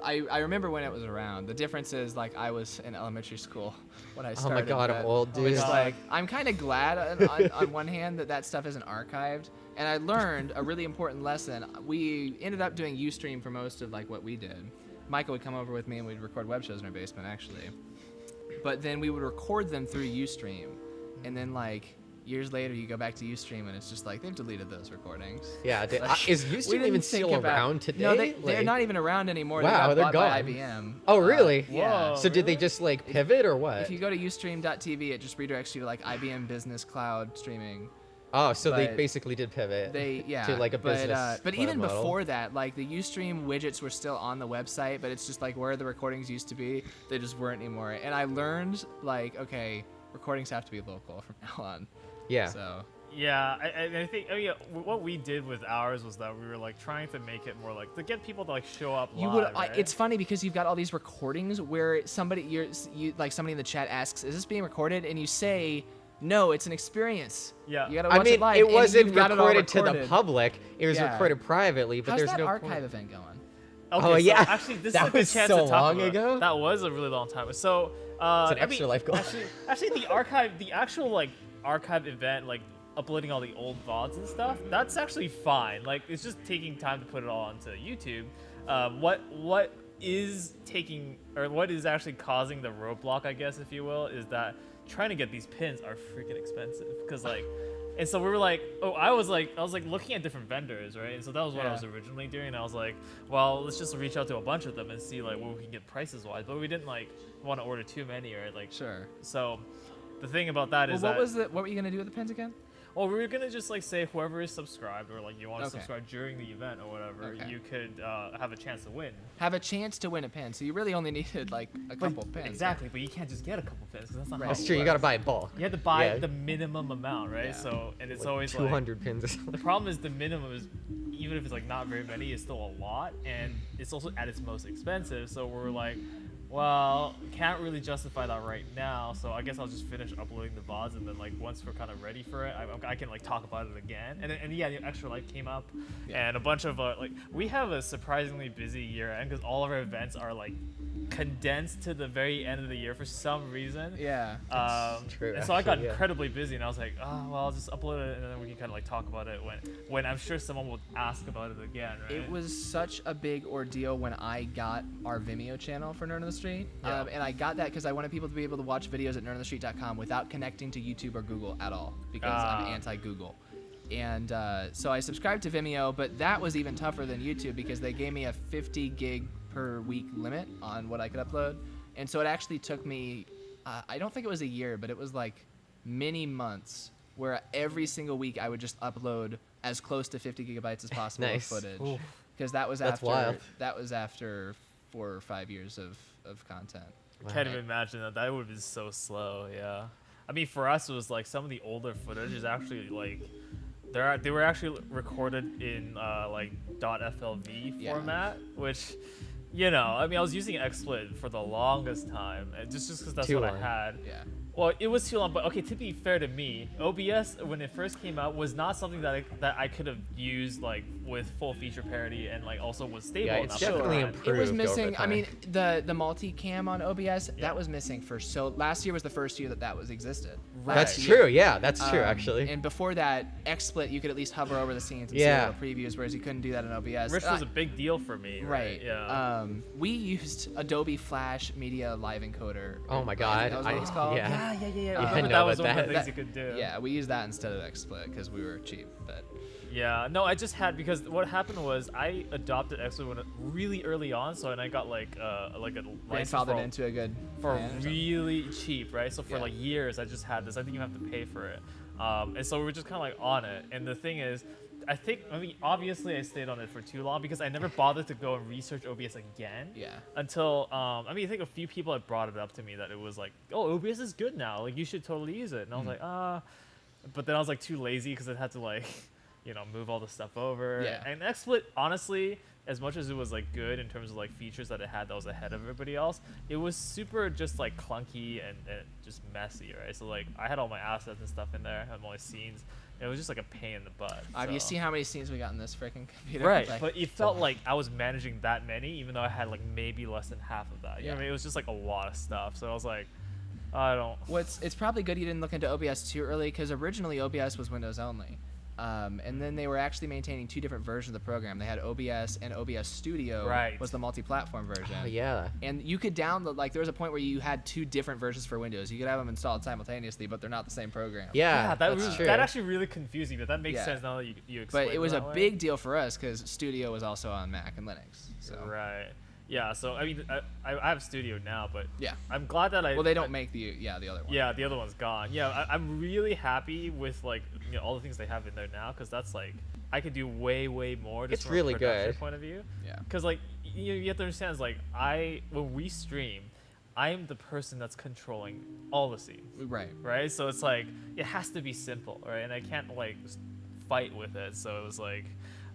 I remember when it was around. The difference is like I was in elementary school when I Oh started. my god, I'm but old, dude. It's like I'm kind of glad on one hand that stuff isn't archived, and I learned a really important lesson. We ended up doing Ustream for most of like what we did. Michael would come over with me and we'd record web shows in our basement actually, but then we would record them through Ustream, and then like years later you go back to Ustream and it's just like they've deleted those recordings. Yeah, dude, Like, is we Ustream didn't even think still about- around today? No, they're Like- not even around anymore. Wow, they they're got bought gone. by IBM. Oh really? Yeah. Whoa. So did they just like pivot or what? If you go to Ustream.tv, it just redirects you to like IBM Business Cloud streaming. Oh, so they but basically did pivot. To like a business but cloud even model. before that, like the Ustream widgets were still on the website, but it's just like where the recordings used to be, they just weren't anymore. And I learned like, okay, recordings have to be local from now on. Yeah. So Yeah, I think what we did with ours was that we were like trying to make it more like to get people to like show up live. you would. Right? It's funny because you've got all these recordings where somebody like somebody in the chat asks, "Is this being recorded?" And you say, "No, it's an experience." Yeah. You gotta watch I mean, it live. it and wasn't you've got it all recorded to the recorded. public. It was Yeah. recorded privately, but How's there's that no archive point. event going? Okay, Oh, so yeah. actually, this That is a good was chance so to talk long about it. ago. That was a really long time. So It's an extra life goal. Actually, the actual like archive event, like uploading all the old VODs and stuff, that's actually fine. Like it's just taking time to put it all onto YouTube. What is taking or what is actually causing the roadblock, I guess, if you will, is that trying to get these pins are freaking expensive because like. And so we were like, I was like looking at different vendors, right? And so that was what I was originally doing. And I was like, well, let's just reach out to a bunch of them and see like what we can get prices wise. But we didn't like want to order too many, right? Like, Sure. So the thing about that is What were you gonna do with the pins again? well, we were gonna just like say whoever is subscribed or like you want to Okay. subscribe during the event or whatever, Okay. you could have a chance to win. Have a chance to win a pin. So you really only needed like a couple pins. Exactly, but you can't just get a couple pins because that's not Right. how That's it true. You works. gotta buy in bulk. You have to buy Yeah. the minimum amount, right? Yeah. So and it's Like always 200 pins or something. The problem is the minimum is, even if it's like not very many, it's still a lot, and it's also at its most expensive. So we're like, well, can't really justify that right now. So I guess I'll just finish uploading the VODs, and then like once we're kind of ready for it, I can like talk about it again. And yeah, the Extra Life came up, and a bunch of like we have a surprisingly busy year end because all of our events are like condensed to the very end of the year for some reason. Yeah. true, And so I got actually, yeah. incredibly busy, and I was like, oh, well, I'll just upload it, and then we can kind of like talk about it when I'm sure someone will ask about it again, right? It was such a big ordeal when I got our Vimeo channel for Nerd on the Street. Yeah. And I got that because I wanted people to be able to watch videos at nerdonthestreet.com without connecting to YouTube or Google at all because I'm anti-Google. And so I subscribed to Vimeo, but that was even tougher than YouTube because they gave me a 50 gig per week limit on what I could upload. And so it actually took me, I don't think it was a year, but it was like many months where every single week I would just upload as close to 50 gigabytes as possible Nice. of footage. Oof. Because that was That's after wild. that was after 4 or 5 years of content. Can't even imagine that. That would have been so slow. Yeah. I mean, for us, it was like some of the older footage is actually like, they were actually recorded in like .flv Yeah. format, which, you know, I mean, I was using XSplit for the longest time, and just because that's Too what long. I had. Yeah. Well, it was too long, but okay. To be fair to me, OBS when it first came out was not something that I could have used like with full feature parity and like also was stable Yeah, enough. it's to definitely run. improved. It was over missing. I time. mean, the multicam on OBS Yeah. that was missing for so last year was the first year that was existed. Right. That's Last year. true. Yeah, that's true. Um, Actually. And before that, XSplit you could at least hover over the scenes and Yeah. see little previews, whereas you couldn't do that in OBS. Which was a big deal for me. right. Yeah. We used Adobe Flash Media Live Encoder. Oh my I think God, that was what it was called. yeah. yeah. I I remember know that was about one of the that. things you could do. Yeah, we used that instead of XSplit because we were cheap. But Yeah, no, I just had because what happened was I adopted XSplit when really early on, so and I got like a license grandfathered into a good for plan or something. really cheap, right? So for Yeah. like years, I just had this. I didn't even have to pay for it, and so we were just kind of like on it. And the thing is, I mean, obviously I stayed on it for too long because I never bothered to go and research OBS again. Yeah. Until I mean, I think a few people had brought it up to me that it was like, oh, OBS is good now. Like you should totally use it. And I was like, but then I was like too lazy because I had to like, you know, move all the stuff over. Yeah. And XSplit, honestly, as much as it was like good in terms of like features that it had that was ahead of everybody else, it was super just like clunky and just messy, right? So like I had all my assets and stuff in there, had all my scenes. And it was just like a pain in the butt. Have you so- seen how many scenes we got in this freaking computer? Right, Like, but it felt like I was managing that many, even though I had like maybe less than half of that. You know what I Yeah. mean? It was just like a lot of stuff. So I was like, I don't. it's probably good you didn't look into OBS too early because originally OBS was Windows only. And then they were actually maintaining two different versions of the program. They had OBS and OBS Studio Right. was the multi-platform version. Oh yeah. And you could download, like there was a point where you had two different versions for Windows. You could have them installed simultaneously, but they're not the same program. Yeah, that that's was, true. that actually really confused me, but that makes Yeah. sense now that you But explain it was a that way. big deal for us because Studio was also on Mac and Linux. So Right. Yeah. So I mean, I have Studio now, but yeah. I'm glad that Well, they don't make the other one. Yeah, the other one's gone. Yeah, I'm really happy with like all the things they have in there now because that's like I could do way more. Just It's from really a production good. point of view. Yeah. Because like you have to understand is like when we stream, I am the person that's controlling all the scenes. Right. Right. So it's like it has to be simple, right? And I can't like fight with it. So it was like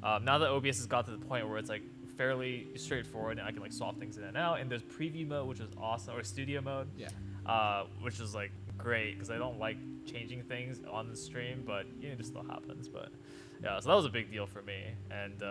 now that OBS has got to the point where it's like fairly straightforward and I can like swap things in and out. And there's preview mode, which is awesome, or studio mode. Yeah. Which is like great because I don't like changing things on the stream, but you know, it just still happens. But yeah, so that was a big deal for me, and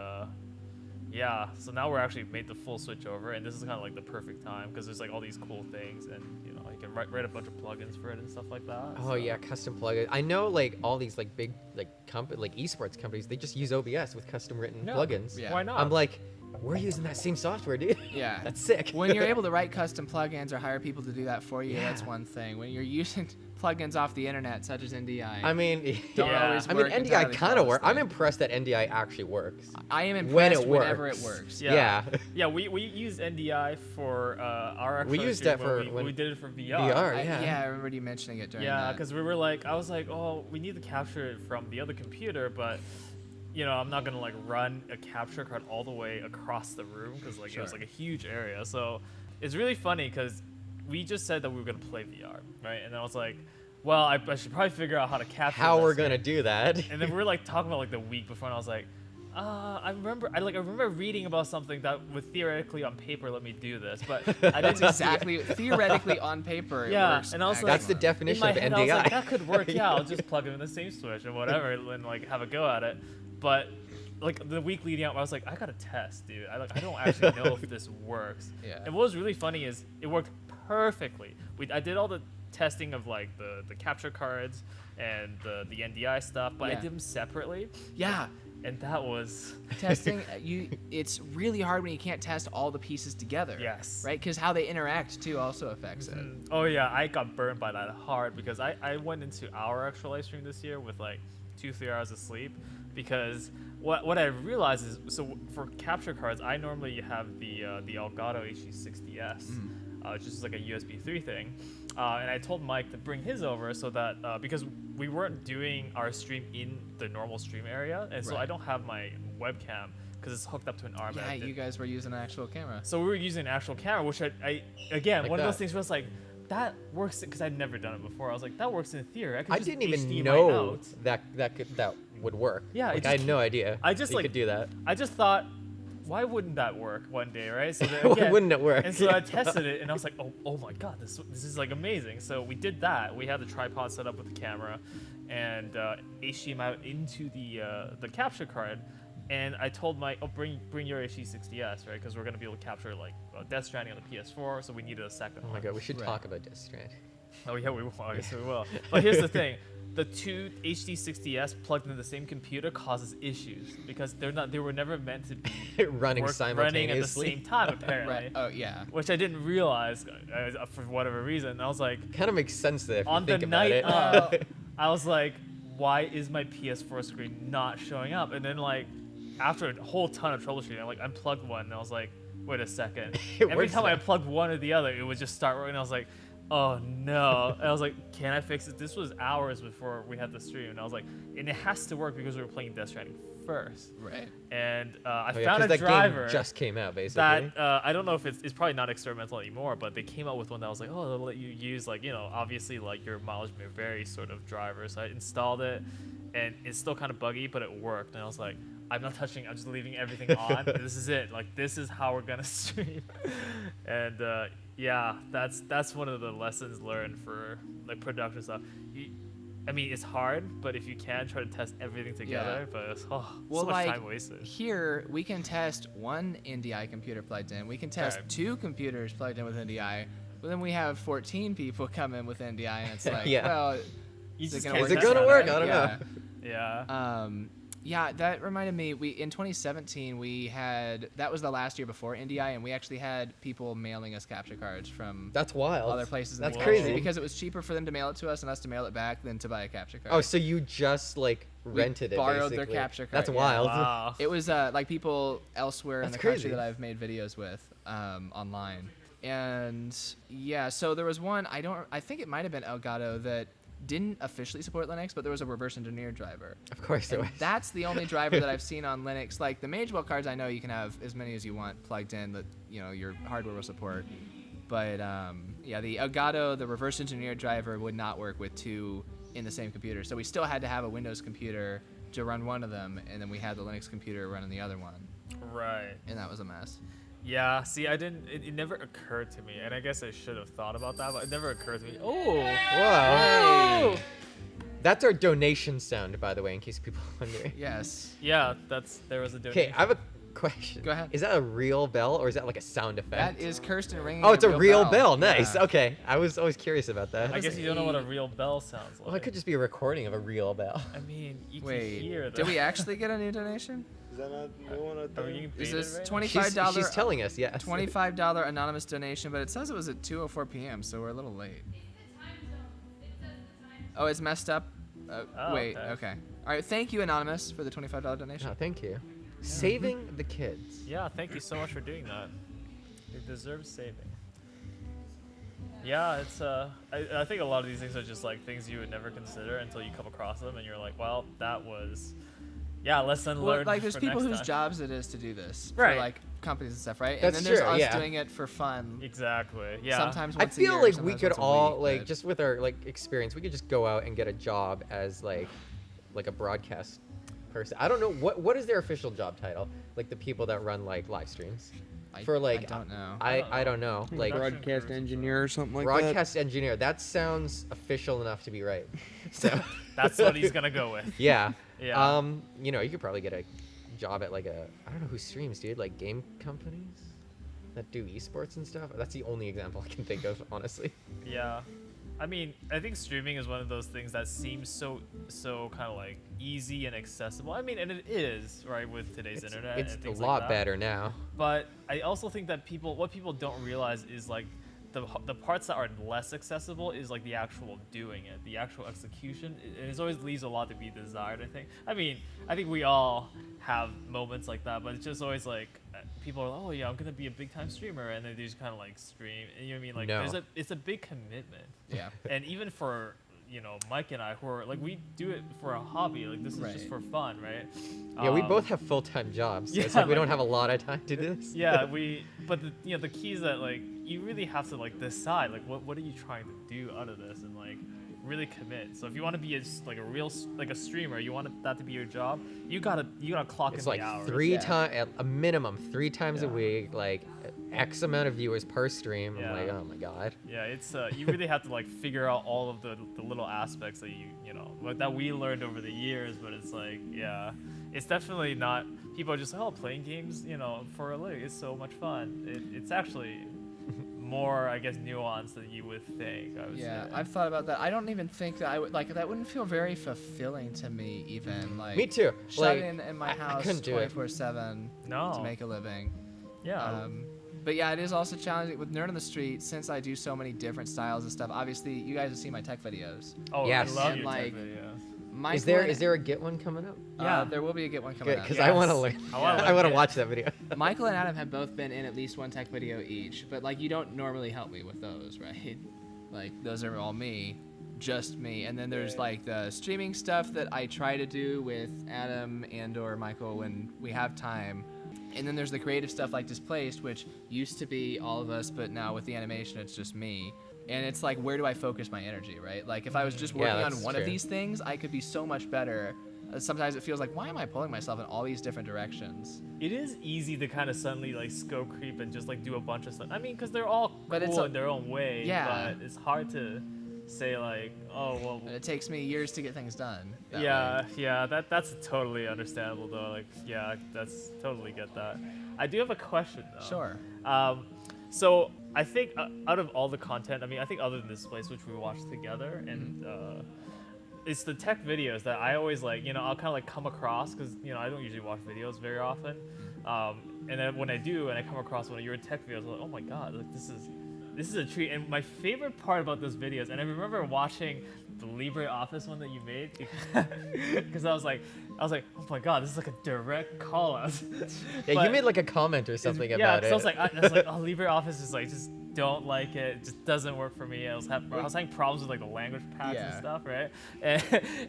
yeah, so now we're actually made the full switch over, and this is kind of like the perfect time because there's like all these cool things, and you know, you can write a bunch of plugins for it and stuff like that. Oh so- yeah, custom plugins. I know like all these like big like esports companies, they just use OBS with custom written Yeah. plugins. Yeah. Why not? I'm like, we're using that same software, dude. Yeah. That's sick. When you're able to write custom plugins or hire people to do that for you, that's Yeah. one thing. When you're using plugins off the internet, such as NDI, I mean, don't Yeah. always I mean, work NDI entirely kind of works. I'm flawlessly. impressed that NDI actually works. I am when impressed it whenever it works. works. Yeah. Yeah, we used NDI for our actual We used stream that when for we, when- we did it for VR. VR. I, Yeah. yeah, I remember you mentioning it during Yeah, that. because we were like, I was like, oh, we need to capture it from the other computer, but you know, I'm not gonna like run a capture card all the way across the room because like it was Sure. like a huge area. So it's really funny because we just said that we were gonna play VR, right? And I was like, well, I should probably figure out how to capture How we're this, gonna right? do that? And then we were like talking about like the week before, and I was like, I remember reading about something that would theoretically on paper let me do this, but I That's didn't exactly theoretically on paper. It Yeah, works and also That's the excellent. definition in my of head, NDI. I was like, that could work. Yeah, I'll just plug it in the same switch and whatever, and like have a go at it. But like the week leading up, I was like, I gotta test, dude. I don't actually know if this works. Yeah. And what was really funny is it worked perfectly. I did all the testing of like the capture cards and the NDI stuff, but I Yeah. did them separately, Yeah, and that was testing it's really hard when you can't test all the pieces together. Yes. Right, because how they interact too also affects it. Oh yeah, I got burned by that hard because I went into our actual live stream this year with like 2-3 hours of sleep, because what I realized is, so for capture cards, I normally have the Elgato HD60S, which is like a USB 3 thing, and I told Mike to bring his over so that because we weren't doing our stream in the normal stream area, and so Right. I don't have my webcam because it's hooked up to an arm. Yeah, you guys were using an actual camera. So we were using an actual camera, which I again, Like one of those that. things where it's like, that works, because I'd never done it before. I was like, that works in theory. Could I just didn't even HDMI know out. that would work. Yeah, it like, just I had keep- no idea. I just, you like- could do that. I just thought, why wouldn't that work one day, right? So then, Why again, wouldn't it work? And so I tested it, and I was like, oh my god, this is like amazing. So we did that. We had the tripod set up with the camera, and HDMI out into the capture card. And I told Mike, oh, bring your HD60S, right? Because we're gonna be able to capture like Death Stranding on the PS4, so we needed a second Oh my one. god, we should Right. talk about Death Stranding. Oh yeah, we will. Obviously we will. But here's the thing: the two HD60S plugged into the same computer causes issues because they were never meant to be Running running at the simultaneously. same time, apparently. Right. Oh yeah. Which I didn't realize for whatever reason. I was like, Kind of makes sense there if on you the think about night it. of, I was like, why is my PS4 screen not showing up? And then like, after a whole ton of troubleshooting, I like unplugged one, and I was like, wait a second. It Every works time I now. plugged one or the other, it would just start working. I was like, oh no. And I was like, can I fix it? This was hours before we had the stream, and I was like, and it has to work because we were playing Death Stranding first. Right. And Oh, I yeah, found 'cause a that driver game just came out, basically. that I don't know if it's probably not experimental anymore, but they came out with one that was like, oh, they'll let you use, like, obviously like your mileage may vary sort of driver. So I installed it, and it's still kind of buggy, but it worked. And I was like, I'm not touching, I'm just leaving everything on. This is it. Like, this is how we're gonna stream. And yeah, that's one of the lessons learned for like production stuff. I mean, it's hard, but if you can, try to test everything together. But it's, Well, so much like time wasted. here we can test one NDI computer plugged in. We can test Right. 2 computers plugged in with NDI. But then we have 14 people come in with NDI, and it's like, Yeah. well, You is just it can't gonna work? Is it this gonna time, work? right? I don't know. Yeah. Yeah, that reminded me. In 2017 that was the last year before NDI, and we actually had people mailing us capture cards from That's wild. other places. In That's the country crazy. because it was cheaper for them to mail it to us and us to mail it back than to buy a capture card. Oh, so you just like We rented it? borrowed their basically. capture That's card, yeah. wild. Wow. It was like people elsewhere in That's the country crazy. that I've made videos with online. And yeah, so there was one, I think it might have been Elgato that didn't officially support Linux, but there was a reverse engineered driver. Of course it And was. that's the only driver that I've seen on Linux. Like the Magewell cards, I know you can have as many as you want plugged in that your hardware will support. But yeah, the Elgato, the reverse engineered driver would not work with 2 in the same computer. So we still had to have a Windows computer to run one of them, and then we had the Linux computer running the other one, Right. and that was a mess. Yeah, see, I didn't. It never occurred to me, and I guess I should have thought about that, but it never occurred to me. Oh, Whoa. That's our donation sound, by the way, in case people are wondering. Yes. yeah, there was a donation. Okay, I have a question. Go ahead. Is that a real bell or is that like a sound effect? That is Kirsten ringing. Oh, it's a real bell. Yeah. Nice. Okay, I was always curious about that. I guess you don't know what a real bell sounds like. Well, it could just be a recording of a real bell. I mean, you Wait, can hear that. did we actually get a new donation? Is that not no one at Are we the getting Is baited this right now? $25? She's telling us, yes. $25 anonymous donation, but it says it was at 2:04 p.m., so we're a little late. Oh, it's messed up. Oh, Wait, okay. okay. All right, thank you, anonymous, for the $25 donation. Oh, thank you. Saving the kids. Yeah, thank you so much for doing that. It deserves saving. Yeah, it's I think a lot of these things are just like things you would never consider until you come across them, and you're like, well, that was, yeah, lesson Well, learned. like, there's for people next whose time. jobs it is to do this, Right. For like companies and stuff, right? That's and then there's true, us yeah. doing it for fun. Exactly. Yeah. Sometimes I once a year, feel like we sometimes could once a all week, like but- just with our like experience, we could just go out and get a job as like a broadcast person. I don't know what is their official job title. Like the people that run like live streams. For like I don't know. I don't know. Like Production Broadcast crews. engineer or something like that. broadcast engineer. That sounds official enough to be right. So That's what he's gonna go with. yeah. Yeah. You could probably get a job at like I don't know who streams, dude. Like game companies that do esports and stuff. That's the only example I can think of, honestly. Yeah. I mean, I think streaming is one of those things that seems so kind of like easy and accessible. I mean, and it is, right, with today's internet. It's and a things lot like that. better now. But I also think that what people don't realize is like the parts that are less accessible is like the actual doing it, the actual execution. It always leaves a lot to be desired. I mean, I think we all have moments like that, but it's just always like people are like, oh yeah, I'm gonna be a big time streamer, and then they just kind of like stream. And you know what I mean? Like No. it's a big commitment. Yeah. And even for Mike and I, who are like, we do it for a hobby. Like this is just for fun, right? Yeah, we both have full-time jobs, so it's yeah, like we don't like- have a lot of time to do this. Yeah, but the key is that like you really have to like decide like what are you trying to do out of this, and like really commit. So if you want to be like a real like a streamer, you want that to be your job, you gotta clock It's in like the hours. 3 times, a minimum 3 times a Yeah. week, like X amount of viewers per stream. I'm like, Yeah. oh my god. Yeah, it's you really have to like figure out all of the little aspects that you know like that we learned over the years. But it's like, yeah, it's definitely not. People are just like, oh, playing games, for a living, it's so much fun. It's actually more, I guess, nuanced than you would think. I would Yeah, say. I've thought about that. I don't even think that I would like that. Wouldn't feel very fulfilling to me, even like. Me too. Shut Like, in my I house couldn't do it. 24/7 No. to make a living. Yeah. But yeah, it is also challenging with Nerd on the Street, since I do so many different styles and stuff. Obviously, you guys have seen my tech videos. Oh, Yes. I love And, your like, tech videos. Michael Is there a get one coming up? Yeah. there will be a get one coming Good, up. because I want to Yes. learn. I wanna I want to learn. watch that video. Michael and Adam have both been in at least one tech video each, but like you don't normally help me with those, right? Like those are all me, just me. And then there's like the streaming stuff that I try to do with Adam and or Michael when we have time. And then there's the creative stuff like Displaced, which used to be all of us, but now with the animation it's just me. And it's like, where do I focus my energy, right? Like if I was just Yeah, working on that's one of true. these things, I could be so much better. Sometimes it feels like, why am I pulling myself in all these different directions? It is easy to kind of suddenly like scope creep and just like do a bunch of stuff. I mean, because they're all But cool it's a- in their own way. Yeah. But it's hard to say like, oh well. And it takes me years to get things done. that way. Yeah. That's totally understandable though. Like, yeah, that's totally get that. I do have a question though. Sure. So I think out of all the content, I mean, I think other than this place, which we watched together, and it's the tech videos that I always like. I'll kind of like come across because I don't usually watch videos very often, and then when I do, and I come across one of your tech videos, I'm like, oh my god, like this is a treat. And my favorite part about those videos, and I remember watching the LibreOffice one that you made, because I was like, oh my god, this is like a direct call out. Yeah, But you made like a comment or something yeah, about 'cause it. I was like, oh, LibreOffice is like, just don't like it. It just doesn't work for me. I was having problems with like the language packs and Yeah. stuff, right?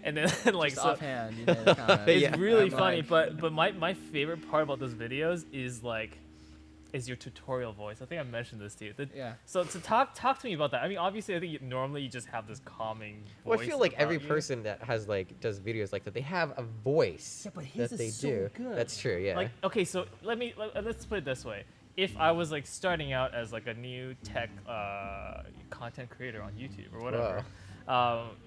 And then like Just so. offhand, you made a comment. It's Yeah. really I'm funny, like- but my favorite part about those videos is your tutorial voice. I think I mentioned this to you. Yeah. So to talk to me about that. I mean, obviously, I think normally you just have this calming voice. Well, I feel like every about you. person that has like does videos like that, they have a voice Yeah, but his that they is so do. good. That's true. Yeah. Like, okay, so let's put it this way. If I was like starting out as like a new tech content creator on YouTube or whatever,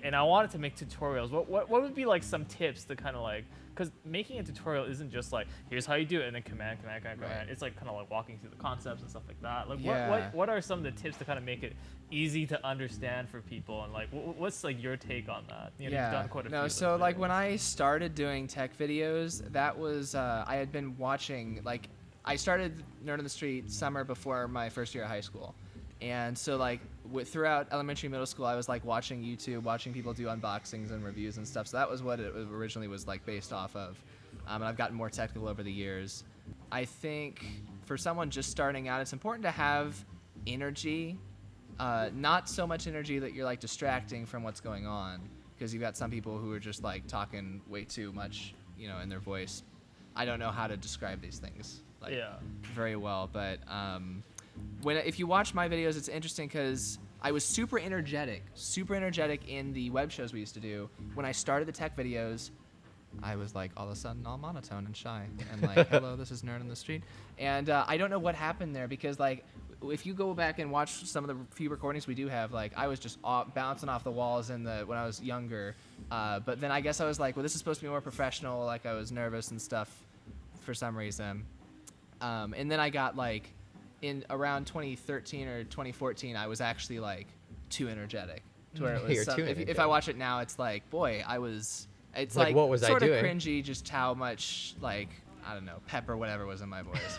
and I wanted to make tutorials, what would be like some tips to kind of like, because making a tutorial isn't just like, here's how you do it and then command. Right. It's like kind of like walking through the concepts and stuff like that. Like Yeah. what are some of the tips to kind of make it easy to understand for people, and like what's like your take on that? You've done quite a few No, of so those like videos. when I started doing tech videos, that was I had been watching like I started Nerd on the Street summer before my first year of high school, and so like throughout elementary, middle school, I was like watching YouTube, watching people do unboxings and reviews and stuff. So that was what it originally was like based off of, and I've gotten more technical over the years. I think for someone just starting out, it's important to have energy. Not so much energy that you're like distracting from what's going on, because you've got some people who are just like talking way too much, in their voice. I don't know how to describe these things like very well, but if you watch my videos, it's interesting because I was super energetic in the web shows we used to do. When I started the tech videos, I was like all of a sudden all monotone and shy and like, hello, this is Nerd on the Street. And I don't know what happened there, because like if you go back and watch some of the few recordings we do have, like I was just bouncing off the walls when I was younger. But then I guess I was like, well, this is supposed to be more professional. Like I was nervous and stuff for some reason. And then I got like in around 2013 or 2014, I was actually like too energetic to where it was You're too if I energetic. watch it now, it's like, boy, it's Like, like what was I sort of doing? cringy just how much like I don't know, pep or whatever was in my voice.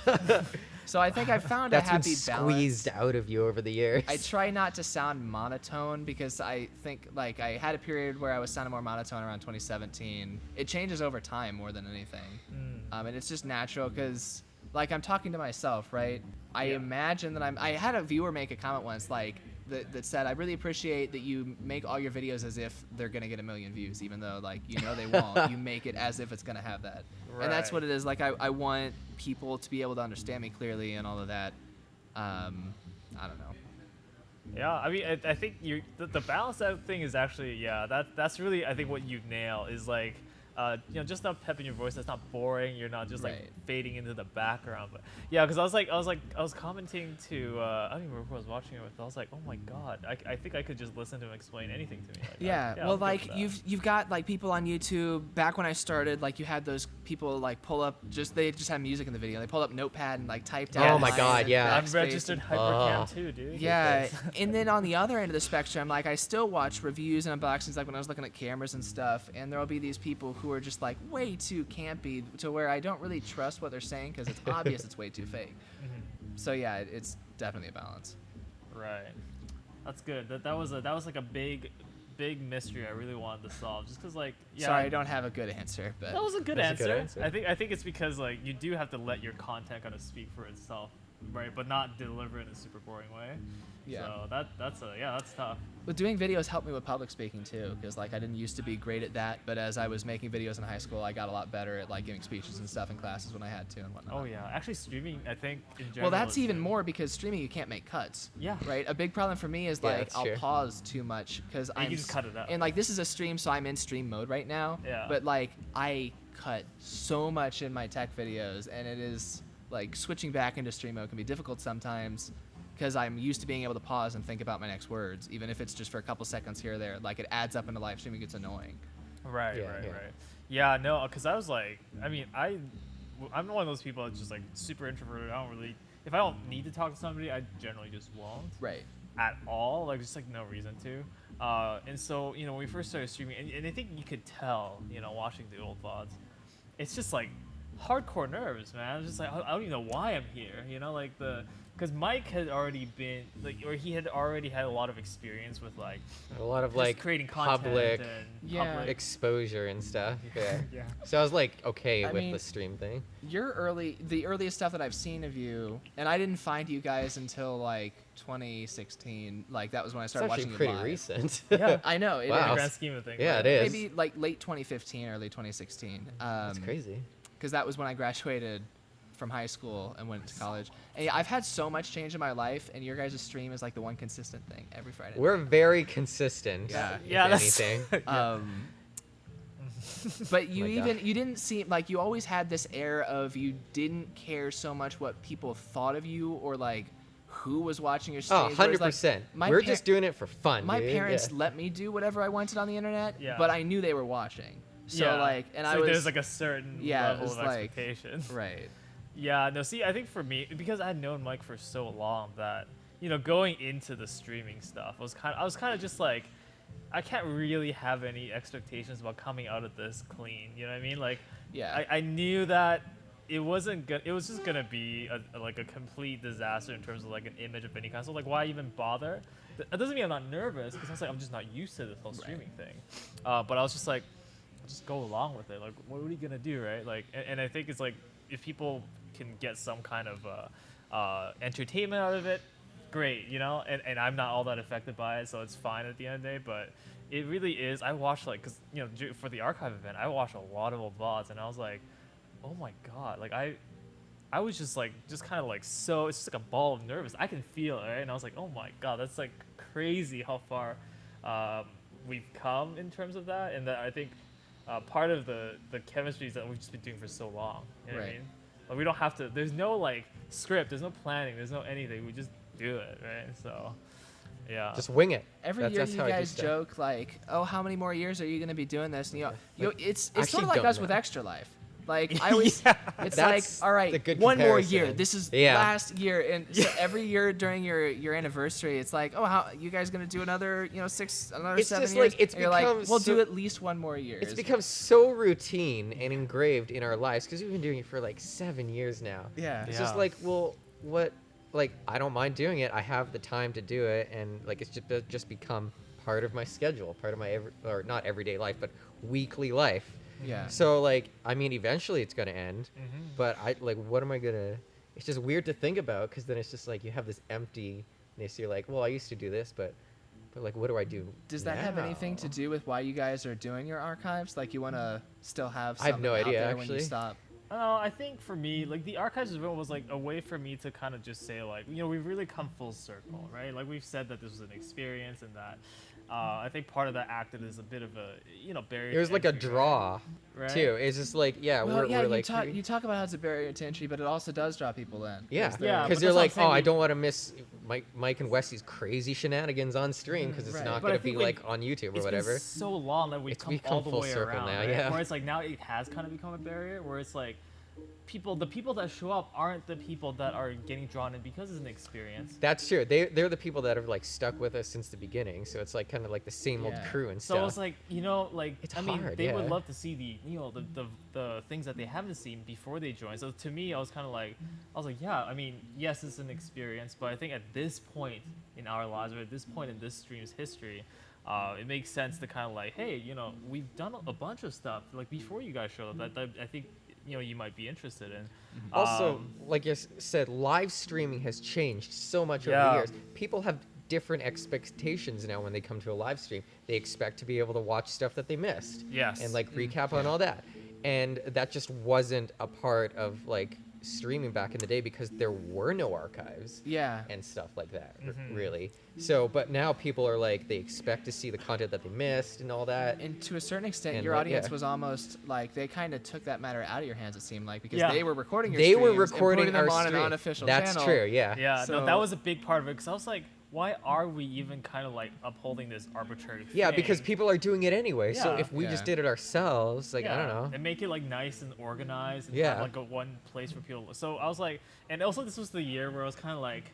So I think I found a That's been happy squeezed balance. out of you over the years. I try not to sound monotone because I think like I had a period where I was sounding more monotone around 2017. It changes over time more than anything, and it's just natural because like I'm talking to myself, right? I imagine that I had a viewer make a comment once like that said, I really appreciate that you make all your videos as if they're gonna get 1 million views, even though like they won't. You make it as if it's gonna have that, and that's what it is. Like I want people to be able to understand me clearly and all of that. I don't know. Yeah, I mean, I think the balance out thing is actually, that's really, I think, what you nail is like, just not pep in your voice. That's not boring. You're not just like fading into the background. But yeah, because I was commenting to, I don't even remember who I was watching it with. I was like, oh my god, I think I could just listen to him explain anything to me. Like, well, like you've got like people on YouTube. Back when I started, like you had those people like pull up they just had music in the video. They pulled up Notepad and like typed out. Oh my god, yeah. I'm registered hypercam too, dude. Yeah, and then on the other end of the spectrum, like I still watch reviews and unboxings, like when I was looking at cameras and stuff, and there'll be these people who are just like way too campy to where I don't really trust what they're saying because it's obvious it's way too fake. So yeah, it's definitely a balance. Right. That's good. That was like a big mystery I really wanted to solve. Just because like Sorry, I don't have a good answer, but that was a good That's answer. a good answer. I think it's because like you do have to let your content kind of speak for itself, right? But not deliver it in a super boring way. Yeah. So that's tough. But doing videos helped me with public speaking too, because like I didn't used to be great at that, but as I was making videos in high school, I got a lot better at like giving speeches and stuff in classes when I had to and whatnot. Oh yeah, actually streaming, I think in general. Well, that's is even like- more because streaming you can't make cuts. Yeah. Right. A big problem for me is Yeah, like that's I'll true. pause too much because You can just cut it out. And like this is a stream, so I'm in stream mode right now. Yeah. But like I cut so much in my tech videos, and it is like switching back into stream mode can be difficult sometimes. Because I'm used to being able to pause and think about my next words, even if it's just for a couple seconds here or there. Like it adds up into live streaming, it gets annoying. Right. Yeah. Yeah, no, because I was like, I mean, I'm one of those people that's just like super introverted. I don't really, if I don't need to talk to somebody, I generally just won't. Right. At all, like just like no reason to. And so, when we first started streaming, and I think you could tell, watching the old VODs, it's just like hardcore nerves, man. It's just like, I don't even know why I'm here, because Mike had already been he had already had a lot of experience with like a lot of just like creating content public and Yeah. exposure and stuff. Yeah. Yeah. So I was like okay I with mean, the stream thing. The earliest stuff that I've seen of you, and I didn't find you guys until like 2016. Like that was when I It's started actually watching pretty you live. recent. Yeah. I know. It Wow. In the is. grand scheme of things. Yeah, right? it is. Maybe like late 2015, early 2016. That's crazy. Because that was when I graduated from high school and went to college. And yeah, I've had so much change in my life, and your guys' stream is like the one consistent thing every Friday. We're very consistent. Yeah. If Yeah, that's- anything. But you My God. you didn't seem like you always had this air of you didn't care so much what people thought of you or like who was watching your Oh, streams. whereas, like, 100%. my We're par- just doing it for fun. My dude. parents Yeah. let me do whatever I wanted on the internet, Yeah. but I knew they were watching. So Yeah. like, and so I was there's like a certain Yeah, it level was of like- expectation. right. Yeah, no, see, I think for me, because I had known Mike for so long that, going into the streaming stuff, I was kind of just like, I can't really have any expectations about coming out of this clean. You know what I mean? Like, Yeah. I knew that it wasn't good. It was just gonna be like a complete disaster in terms of like an image of any kind. So like, why even bother? That doesn't mean I'm not nervous, because I was like, I'm just not used to this whole streaming thing. But I was just like, just go along with it. Like, what are you gonna do, right? Like, and I think it's like, if people can get some kind of entertainment out of it, great, and I'm not all that affected by it, so it's fine at the end of the day. But it really is. I watched because for the archive event, I watched a lot of old VODs, and I was like, oh my god, like I was just kind of like, so it's just like a ball of nervous. I can feel it, right? And I was like, oh my god, that's like crazy how far we've come in terms of that, and that I think part of the chemistry is that we've just been doing for so long. You know what I Right. mean? Like, we don't have to. There's no like script. There's no planning. There's no anything. We just do it, right? So, yeah. Just wing it. Every That's- year that's you how I do guys stuff. joke like, "Oh, how many more years are you going to be doing this?" And it's Like, sort actually of like don't us with know. Extra Life. Like I always, it's like, That's all the right, good one more year. comparison. This is Yeah. last year, and so every year during your anniversary, it's like, oh, how you guys gonna do another, another It's 7 just years? like, it's and you're like, become we'll so- do at least one more year. It's is become so routine and engraved in our lives because we've been doing it for like 7 years now. Yeah. It's Yeah. just like, well, what? Like, I don't mind doing it. I have the time to do it, and like, it's just become part of my schedule, part of my or not everyday life, but weekly life. Yeah. So like, I mean, eventually it's gonna end, Mm-hmm. but I like, what am I gonna? It's just weird to think about because then it's just like you have this emptiness. You're like, well, I used to do this, but like, what do I do? Does that have anything to now? do with why you guys are doing your archives? Like you want to still have I have something no out idea, there when you actually. stop? I think for me, like the archives event was like a way for me to kind of just say like, we've really come full circle, right? Like we've said that this was an experience and that I think part of that acted as a bit of a, barrier. It was to like a entry, draw, right? too. It's just like, yeah, Well, yeah, we're you like, talk you talk about how it's a barrier to entry, but it also does draw people in. yeah, 'cause they're- Yeah, because but they're that's what I'm like, saying, oh, I we- don't want to miss Mike and Westy's crazy shenanigans on stream because it's Right. not But I gonna be think like on YouTube or It's whatever. been so long that we've It's come become all the full way circle around, now, right? yeah. Where it's like now it has kind of become a barrier where it's like the people that show up aren't the people that are getting drawn in because it's an experience. That's true. They're the people that have like stuck with us since the beginning. So it's like kind of like the same old Yeah. crew and So stuff. it's like, It's I mean, hard, they would yeah. love to see the things that they haven't seen before they join. So to me, I was like, yeah, I mean, yes, it's an experience, but I think at this point in our lives, or at this point in this stream's history, it makes sense to kind of like, hey, we've done a bunch of stuff like before you guys showed up that I think you might be interested in. Also, Um, like you said, live streaming has changed so much over Yeah. the years. People have different expectations now when they come to a live stream. They expect to be able to watch stuff that they missed. Yes. And like recap on all that. And that just wasn't a part of like streaming back in the day because there were no archives Yeah. and stuff like that, Mhm. really. So, but now people are like, they expect to see the content that they missed and all that. And to a certain extent, And, your like, audience yeah. was almost like they kind of took that matter out of your hands. It seemed like because Yeah. they were recording your They were streams and recording putting them our on stream. an unofficial That's channel. true, yeah. Yeah, So- no, that was a big part of it because I was like, why are we even kind of like upholding this arbitrary Yeah, because thing? people are doing it anyway. So Yeah. if we just Yeah. did it ourselves, like, I don't know. and make it like nice and organized and Yeah. have like a one place for people. So I was like, and also this was the year where I was kind of like,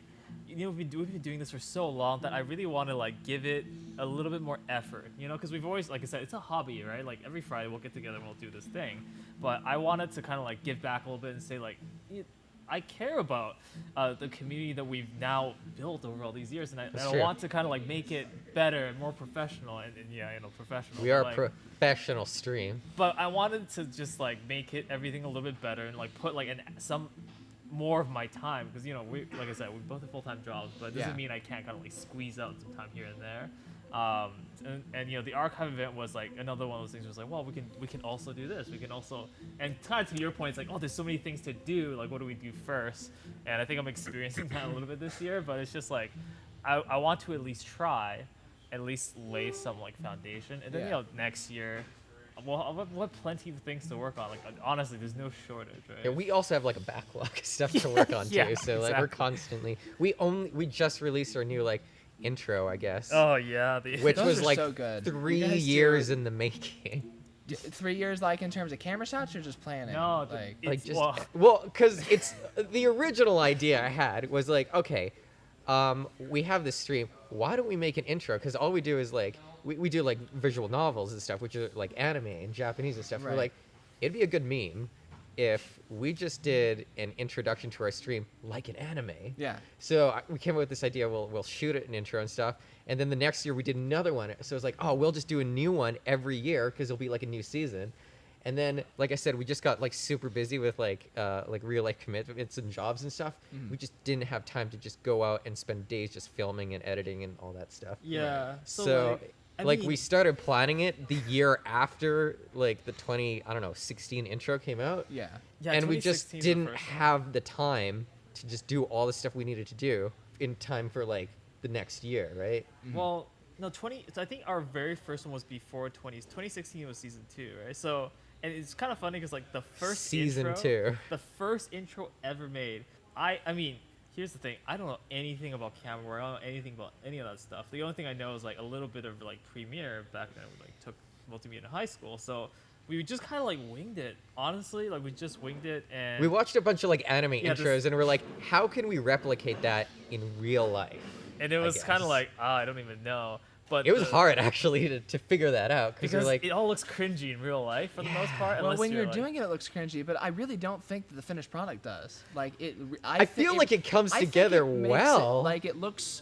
we've been doing this for so long that I really want to like give it a little bit more effort, because we've always, like I said, it's a hobby, right? Like every Friday we'll get together and we'll do this thing, but I wanted to kind of like give back a little bit and say like, I care about the community that we've now built over all these years, and I true. want to kind of like make it better and more professional, and professional. We but, are like, professional stream. but I wanted to just like make it everything a little bit better and like put like some more of my time because we, like I said, we both have full-time jobs, but it doesn't Yeah. mean I can't kind of like squeeze out some time here and there. And the archive event was like another one of those things. Where it's like, well, we can also do this. We can also, and kind of to your point, it's like, oh, there's so many things to do. Like, what do we do first? And I think I'm experiencing that a little bit this year. But it's just like, I want to at least try, at least lay some like foundation, and then Yeah. next year. Well, we'll have plenty of things to work on. Like honestly, there's no shortage, right? Yeah, we also have like a backlog of stuff to work on Yeah, too. So like we're exactly. constantly we just released our new like intro, I guess. Oh yeah, which Those was are like so good. You 3 guys do- years in the making. 3 years, like in terms of camera shots, or just planning? No, like Like It's- just well- because it's the original idea I had was like, okay, we have this stream. Why don't we make an intro? Because all we do is like we do like visual novels and stuff, which are like anime and Japanese and stuff. We're Right. like, it'd be a good meme if we just did an introduction to our stream like an anime. yeah. So we came up with this idea. We'll shoot it an intro and stuff, and then the next year we did another one. So it's like, oh, we'll just do a new one every year because it'll be like a new season. And then, like I said, we just got like super busy with like real life commitments and jobs and stuff. We just didn't have time to just go out and spend days just filming and editing and all that stuff. Yeah. So, I we mean- started planning it the year after like the 16 intro came out. Yeah. Yeah, And we just 2016 's the didn't first one. have the time to just do all the stuff we needed to do in time for like the next year, right? Well, no, so I think our very first one was before 2016 was season 2, right? So, and it's kind of funny because like the first Season intro, 2. the first intro ever made. I mean, here's the thing. I don't know anything about camera work. I don't know anything about any of that stuff. The only thing I know is like a little bit of like Premiere back then. We like took multimedia in high school. So we just kind of like winged it. Honestly, like we just winged it, and We watched a bunch of like anime Yeah, intros, this- and we're like, how can we replicate that in real life? and it was kind guess. of like, I don't even know. But It was the- hard actually to figure that out because because we're like, it all looks cringy in real life for the most part. Well, unless when you're like, doing it, it looks cringy, but I really don't think that the finished product does. Like it, I feel like it comes I think together it makes well. Like it looks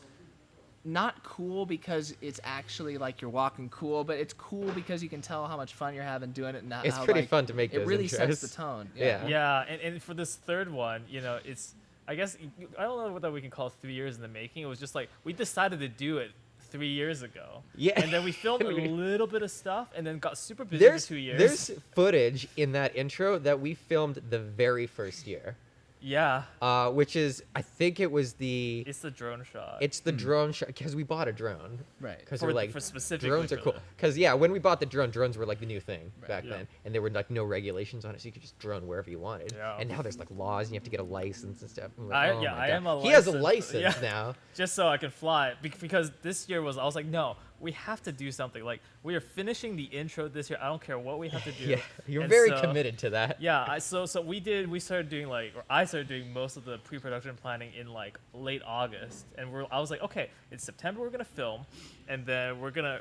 not cool because it's actually like you're walking cool, but it's cool because you can tell how much fun you're having doing it. And It's how, pretty like, fun to make It those really sets intros. the tone. Yeah. Yeah, and for this third one, you know, it's I guess I don't know whether we can call it 3 years in the making. It was just like we decided to do it 3 years ago. Yeah. And then we filmed a little bit of stuff, and then got super busy there's for 2 years. there's footage in that intro that we filmed the very first year, yeah, which is I think it was it's the drone shot. it's the drone shot because we bought a drone. Right. Because For we're the- like for specifically drones are for cool. the- Because yeah, when we bought the drone, drones were like the new thing back Yeah. then, and there were like no regulations on it, so you could just drone wherever you wanted. Yeah. And now there's like laws, and you have to get a license and stuff. I'm like, oh yeah, my I God. am a He has a licensed- license yeah. now. just so I can fly because this year I was like, no, we have to do something. Like we are finishing the intro this year. I don't care what we have to do. Yeah, you're And very so- committed to that. Yeah, I started doing I started doing most of the pre-production planning in like late August, and I was like, okay, it's September, we're gonna film, and then we're gonna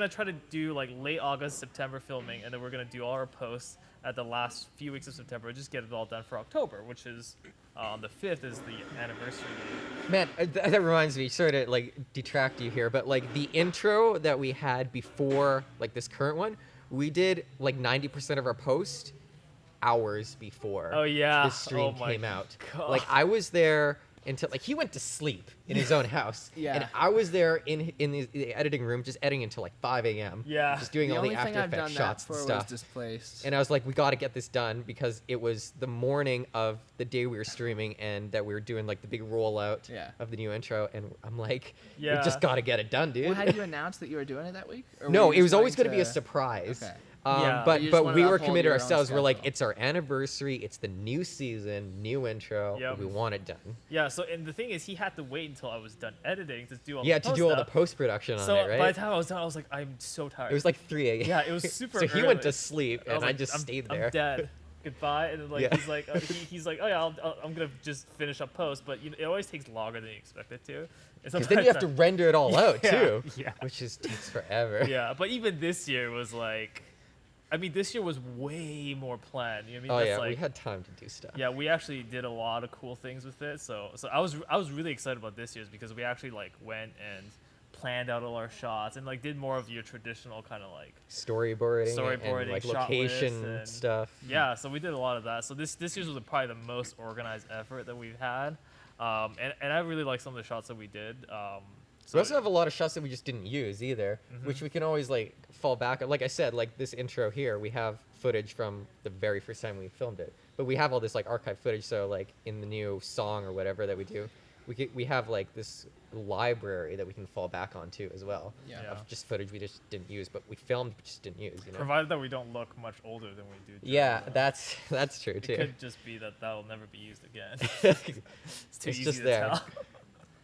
try to do like late August, September filming, and then we're gonna do all our posts at the last few weeks of September, just get it all done for October, which is on the 5th is the anniversary date. Man, that reminds me, sorry to like detract you here, but like the intro that we had before like this current one, we did like 90% of our post hours before Oh, yeah. this stream Oh, my came out. God. Like I was there until like he went to sleep in his own house. Yeah. And I was there in the editing room just editing until like 5 a.m. Yeah. Just doing The all only the thing After I've Effects done that shots for and was stuff. displaced. And I was like, we got to get this done because it was the morning of the day we were streaming and that we were doing like the big rollout Yeah. of the new intro. And I'm like, we Yeah. just got to get it done, dude. Well, had you announced that you were doing it that week? Or were No, you it was just always going wanting to be a surprise. Okay. Yeah. But You just but wanted we to were uphold committed your own ourselves. We're like, schedule. it's our anniversary. It's the new season, new intro. Yep. We want it done. Yeah. So and the thing is, he had to wait until I was done editing to do all Yeah, the to do all the stuff. post production on So it, right? by the time I was done, I was like, I'm so tired. it was like 3 a.m. Yeah, it was super So he went to early. sleep, was and I like, just I'm, stayed I'm there. dead. Goodbye. And then like Yeah. he's like, oh yeah, I'm gonna just finish up post, but it always takes longer than you expect it to. And Because then you have to sometimes render it all out Yeah, too, yeah. which just takes forever. yeah, but even this year was like, I mean, this year was way more planned. You know what I Oh mean? yeah, That's we like, had time to do stuff. yeah, we actually did a lot of cool things with it. So I was really excited about this year's because we actually like went and planned out all our shots and like did more of your traditional kind of like Storyboarding, and like shot lists location and- stuff. yeah. So we did a lot of that. So this year's was probably the most organized effort that we've had, and I really like some of the shots that we did. So We also have a lot of shots that we just didn't use either, Mm-hmm. which we can always like fall back on. Like I said, like this intro here, we have footage from the very first time we filmed it, but we have all this like archive footage. So like in the new song or whatever that we do, we have like this library that we can fall back on too as well. Yeah. Yeah. Of just footage we just didn't use, but we filmed but just didn't use. You know. provided that we don't look much older than we do. Yeah, during that's true it too. could just be that will never be used again. It's It's too easy just to there. tell.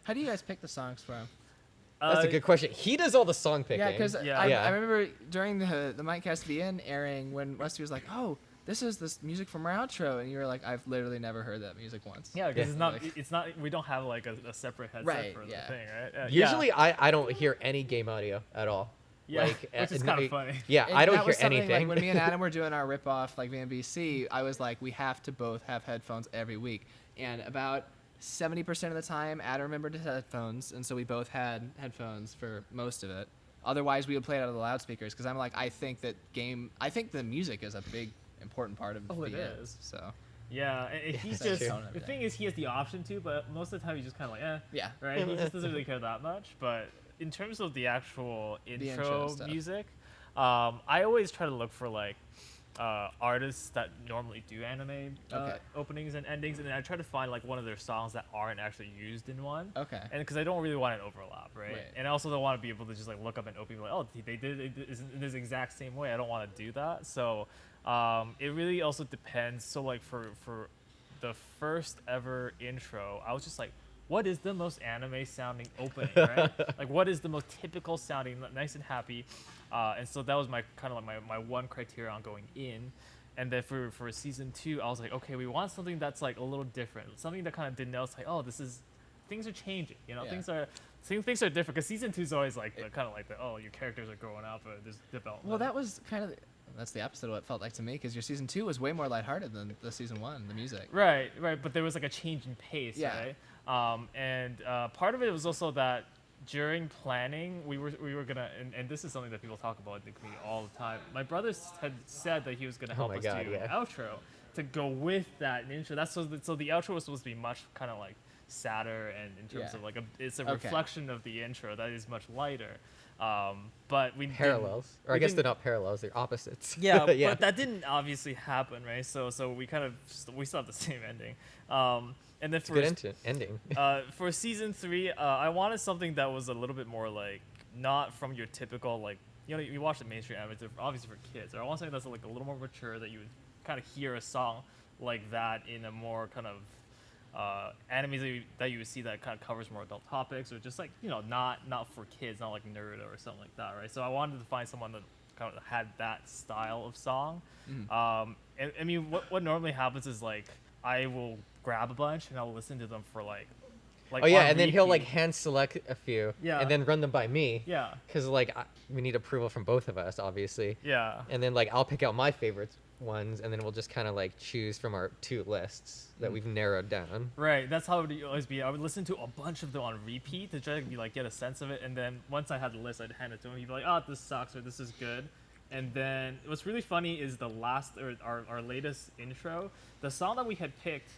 How do you guys pick the songs from? That's a good question. He does all the song picking. Yeah, because Yeah. I remember during the Mightcast VN airing when Westy was like, "Oh, this is this music from our outro," and you were like, "I've literally never heard that music once." Yeah, because Yeah. it's not. We don't have like a separate headset Right, for the yeah. thing, right? Usually I don't hear any game audio at all. yeah, Like, which is no, kind of funny. Yeah, And I don't that hear was something, anything. Like when me and Adam were doing our rip-off like VNBC, I was like, we have to both have headphones every week. And about 70% of the time, Adam remembered his headphones, and so we both had headphones for most of it. Otherwise, we would play it out of the loudspeakers because I'm like, I think the music is a big important part of Oh, it VN, is. So Yeah, and he's that's just true. the thing is he has the option to, but most of the time he's just kind of like, yeah. right? He just doesn't really care that much. But in terms of the actual intro intro stuff. music, I always try to look for like artists that normally do anime Okay. openings and endings, and then I try to find like one of their songs that aren't actually used in one. Okay. And because I don't really want an overlap, right? Right. And I also don't want to be able to just like look up an opening like, oh, they did it in this exact same way. I don't want to do that. So it really also depends. So like for the first ever intro, I was just like, what is the most anime sounding opening, right? Like, what is the most typical sounding, nice and happy? And so that was my kind of like my one criteria on going in. And then for season 2, I was like, okay, we want something that's like a little different, something that kind of denotes like, oh, things are changing, you know, Yeah. things are different. Because season 2 is always like kind of like oh, your characters are growing up, or there's development. Well, that was kind of that's the opposite of what it felt like to me, because your season 2 was way more lighthearted than the season 1, the music. Right, but there was like a change in pace, Yeah. right? And part of it was also that during planning, we were gonna, and this is something that people talk about in the community all the time. My brother had said that he was gonna help my us God, do yeah. an outro to go with that intro. That's so the outro was supposed to be much kind of like sadder, and in terms Yeah. of like it's a Okay. reflection of the intro that is much lighter. But we didn't- Parallels, or I we guess didn't- they're not parallels; they're opposites. yeah, but that didn't obviously happen, right? So we kind of we still have the same ending. And then It's a good ending. for season 3, I wanted something that was a little bit more like not from your typical like you watch the mainstream anime, they're obviously for kids. I want something that's like a little more mature, that you would kind of hear a song like that in a more kind of animes that you would see that kind of covers more adult topics, or just like not for kids, not like Naruto or something like that, right? So I wanted to find someone that kind of had that style of song. And I mean, what normally happens is like I will grab a bunch and I'll listen to them for like Oh yeah, on and then he'll like repeat. hand select a few, Yeah. and then run them by me. Yeah. Because like we need approval from both of us, obviously. Yeah. And then like I'll pick out my favorite ones, and then we'll just kind of like choose from our 2 lists that we've narrowed down. Right, that's how it would always be. I would listen to a bunch of them on repeat to try to be like get a sense of it, and then once I had the list, I'd hand it to him. He'd be like, "Oh, this sucks," or "This is good." And then what's really funny is the last or our latest intro, the song that we had picked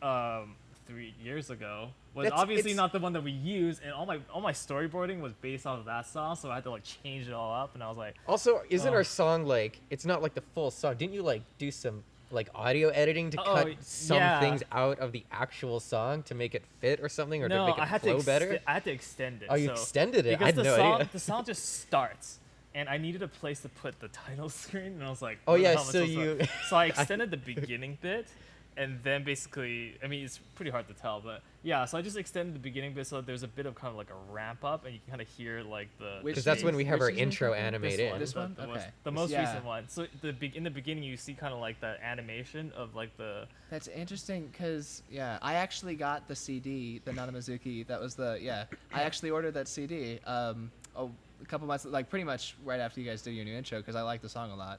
3 years ago was obviously it's- not the one that we used, and all my storyboarding was based off of that song, so I had to like change it all up, and I was like, Also, isn't Oh. our song like it's not like the full song? Didn't you like do some like audio editing to cut some yeah. things out of the actual song to make it fit or something, or no, to make it I had flow to better? I had to extend it. Oh, you so- extended it? I because had the no song idea. the song just starts, and I needed a place to put the title screen, and I was like, Oh, where the yeah, hell am I so supposed to- you- so I extended the beginning bit, and then basically, I mean, it's pretty hard to tell, but yeah, so I just extended the beginning bit so there's a bit of kind of like a ramp up, and you can kind of hear like the Which Because that's when we have which our season intro is it? animated. This the, one? the, Okay. the most Yeah. recent one. So in the beginning, you see kind of like the animation of like the That's interesting, because I actually got the CD, the Nanamizuki. That was I actually ordered that CD a couple months, like pretty much right after you guys did your new intro, because I like the song a lot.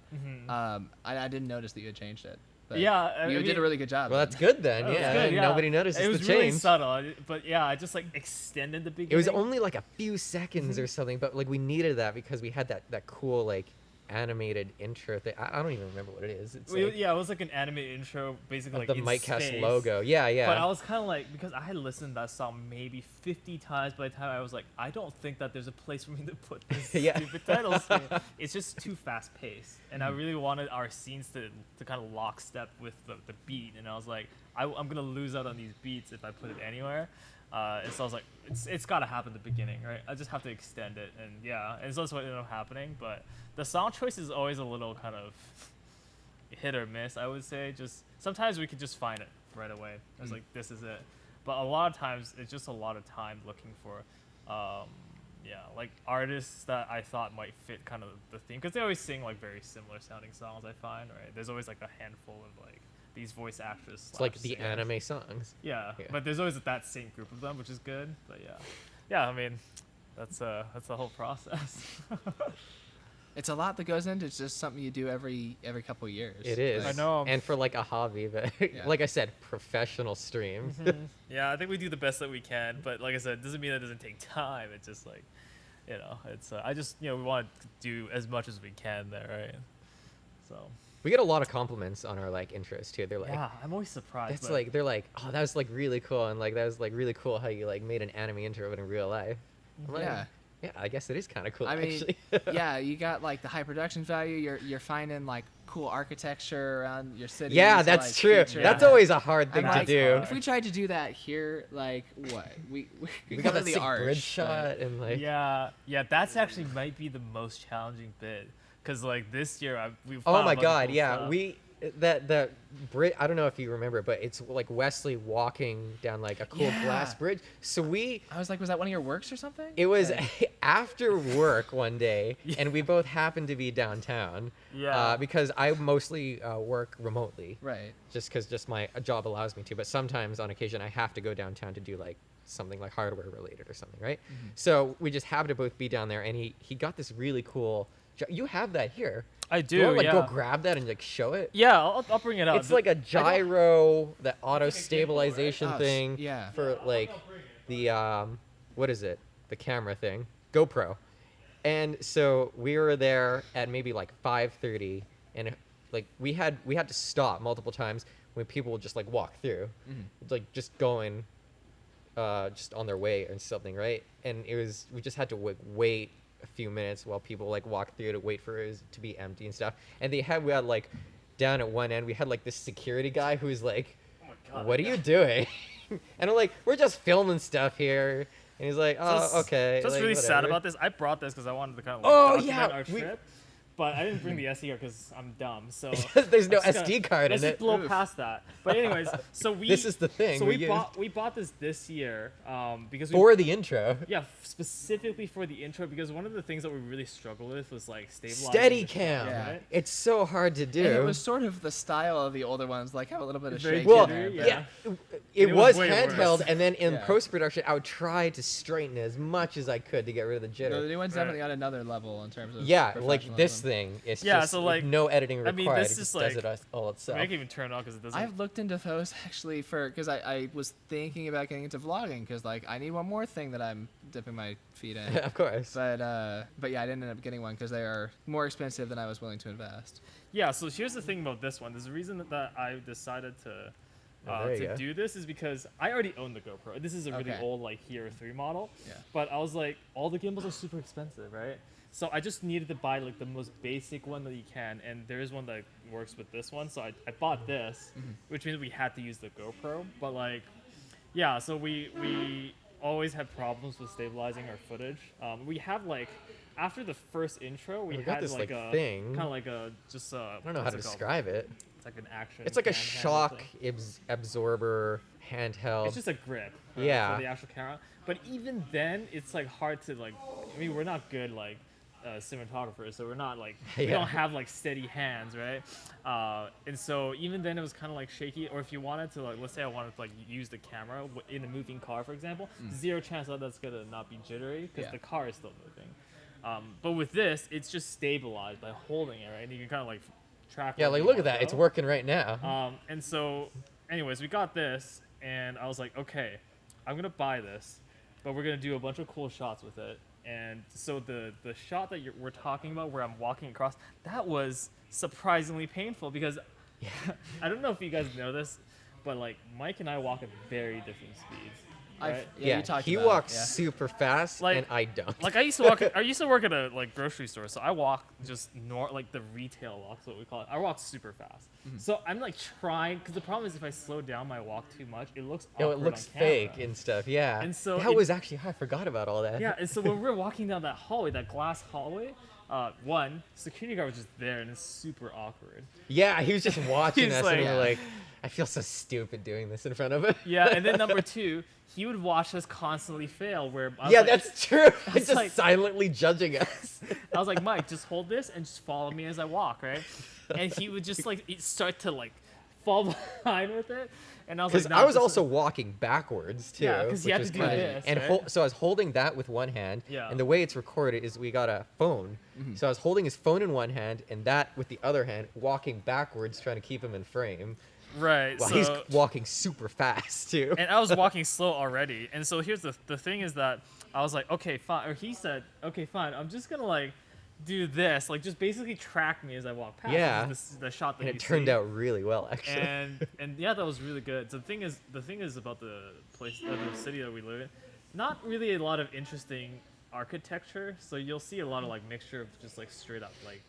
I didn't notice that you had changed it. But Yeah, I you mean- did a really good job. Well, that's good then. That was Yeah, good, yeah. nobody notices It the was really change. subtle, but yeah, I just like extended the beginning. It was only like a few seconds or something, but like we needed that because we had that cool like animated intro thing. I don't even remember what it is. It's like, Yeah, it was like an animated intro, basically like the in Mightcast space. logo. Yeah, yeah. But I was kind of like, because I had listened to that song maybe 50 times by the time I was like, I don't think that there's a place for me to put this Yeah. stupid title screen. It's just too fast paced. And I really wanted our scenes to kind of lockstep with the beat. And I was like, I'm going to lose out on these beats if I put it anywhere. And so I was like, it's got to happen at the beginning, right? I just have to extend it. And yeah, and so that's what ended up happening. But the song choice is always a little kind of hit or miss, I would say. Just sometimes we could just find it right away. I was like, this is it. But a lot of times it's just a lot of time looking for, like artists that I thought might fit kind of the theme, because they always sing like very similar sounding songs. I find, right? There's always like a handful of like these voice actors. It's like the singers. anime songs. Yeah, Yeah. but there's always that same group of them, which is good. But yeah. I mean, that's the whole process. It's a lot that goes into. It's just something you do every couple of years. It is. I know. And for like a hobby, but Yeah. like I said, professional stream. Yeah, I think we do the best that we can, but like I said, it doesn't mean that it doesn't take time. It's just like, it's I just we want to do as much as we can there, right? So We get a lot of compliments on our like intros too. They're like, yeah, I'm always surprised. that's but- like they're like, oh, that was like really cool, and like that was like really cool how you like made an anime intro but in real life. I'm like, Yeah. yeah, I guess it is kind of cool I mean, actually. yeah, you got like the high production value. You're finding like cool architecture around your city. Yeah, that's true. That's always a hard thing I'm to like, do. If we tried to do that here, like what we We got that the sick arch, grid but- shot and like yeah, that's actually might be the most challenging bit, because like this year we've. oh found a my bunch of god, cool yeah, stuff. that bridge. I don't know if you remember, but it's like Wesley walking down like a cool Yeah. glass bridge. So I was like, was that one of your works or something? it was Like, after work one day, and we both happened to be downtown. Yeah. Because I mostly work remotely. right. Just my job allows me to, but sometimes on occasion I have to go downtown to do like something like hardware related or something, right? So we just happened to both be down there, and he got this really cool. You have that here. I Do do. you want to like Yeah. go grab that and like show it? Yeah, I'll bring it out. It's like a gyro, that auto It's like a gimbal, stabilization right? Oh, thing yeah. for like the what is it? The camera thing, GoPro. And so we were there at maybe like 5:30, and like we had to stop multiple times when people would just like walk through, like just going, just on their way or something, right? And we just had to wait a few minutes while people like walked through to wait for it to be empty and stuff. And we had like down at one end we had like this security guy who's like, Oh my God, "What are you doing?" And I'm like, "We're just filming stuff here." And he's like, "Oh, okay." So what's like, really sad whatever. about this, I brought this because I wanted to kind of Oh, document yeah, our trip, but I didn't bring the SD card because I'm dumb. So There's no I'm just SD card let's in just it. blow Oof. past that. But anyways, so we This is the thing So we we bought this year because we For the intro. yeah, specifically for the intro, because one of the things that we really struggled with was like stabilizing Steady the cam. shot, Yeah. right? It's so hard to do. And it was sort of the style of the older ones, like have a little bit of Very shake well, in there. jittery, but- yeah. It It was was way handheld, worse. and then in Yeah. post production, I would try to straighten it as much as I could to get rid of the jitter. The new one's Right. definitely on another level in terms of Yeah, like this professionalism. thing. It's Yeah, just so, like, no editing I mean, required. this it is just like- does it all I itself. mean, I can even turn it off because it doesn't. I've looked into those actually because I was thinking about getting into vlogging because like I need one more thing that I'm dipping my feet in. Of course. But yeah, I didn't end up getting one because they are more expensive than I was willing to invest. Yeah, so here's the thing about this one. There's a reason that I decided to Oh, there you go. do this is because I already own the GoPro. This is a really Okay. old like Hero 3 model. Yeah. But I was like, all the gimbals are super expensive, right? So I just needed to buy like the most basic one that you can, and there is one that works with this one. So I bought this, which means we had to use the GoPro. But like, yeah, so we always had problems with stabilizing our footage. We have like after the first intro, we We got had this, like like, a thing. kind of like a just I don't know how what's to it called? describe it. It's like an action. It's like a cam handle shock thing. absorber handheld. It's just a grip. Yeah. For the actual camera. But even then, it's like hard to like. I mean, we're not good like cinematographers, so we're not like we Yeah. don't have like steady hands, right? And so even then, it was kind of like shaky. Or if you wanted to like, let's say I wanted to like use the camera in a moving car, for example, zero chance that that's gonna not be jittery because Yeah. the car is still moving. But with this, it's just stabilized by holding it, right? And you can kind of like track. Yeah, where like you look at wanna that. It's go. working right now. And so, anyways, we got this, and I was like, okay, I'm gonna buy this, but we're gonna do a bunch of cool shots with it. And so the shot that we're talking about, where I'm walking across, that was surprisingly painful because I don't know if you guys know this, but like Mike and I walk at very different speeds. Right? Yeah, you talked he about it, walks yeah. super fast, Like- and I don't. Like I used to walk. I used to work at a like grocery store, so I walk just like the retail walk, is what we call it. I walk super fast. So I'm like trying, because the problem is if I slow down my walk too much, it looks Yo, awkward it looks on camera. fake and stuff. Yeah. And so that it- was actually. I forgot about all that. Yeah, and so when we were walking down that hallway, that glass hallway, one security guard was just there, and it's super awkward. Yeah, he was just watching He's us, like- and we were like, I feel so stupid doing this in front of him. Yeah, and then number two, he would watch us constantly fail. Where I was Yeah, like, that's true. was Just like- silently judging us. I was like, Mike, just hold this and just follow me as I walk, right? And he would just like start to like fall behind with it, and I was Because like, I was this is- also walking backwards too. Yeah, 'cause you which had to was do kinda- this, And right? so I was holding that with one hand. Yeah. And the way it's recorded is we got a phone. So I was holding his phone in one hand and that with the other hand, walking backwards, trying to keep him in frame. right. While so he's walking super fast too. and I was walking slow already. And so here's the thing is that I was like, okay, fine. Or he said, okay, fine. I'm just gonna like do this, like just basically track me as I walk past. Yeah. This is the shot that And you it turned see. out really well, actually. And yeah, that was really good. So the thing is about the place, the city that we live in, not really a lot of interesting architecture. So you'll see a lot of like mixture of just like straight up like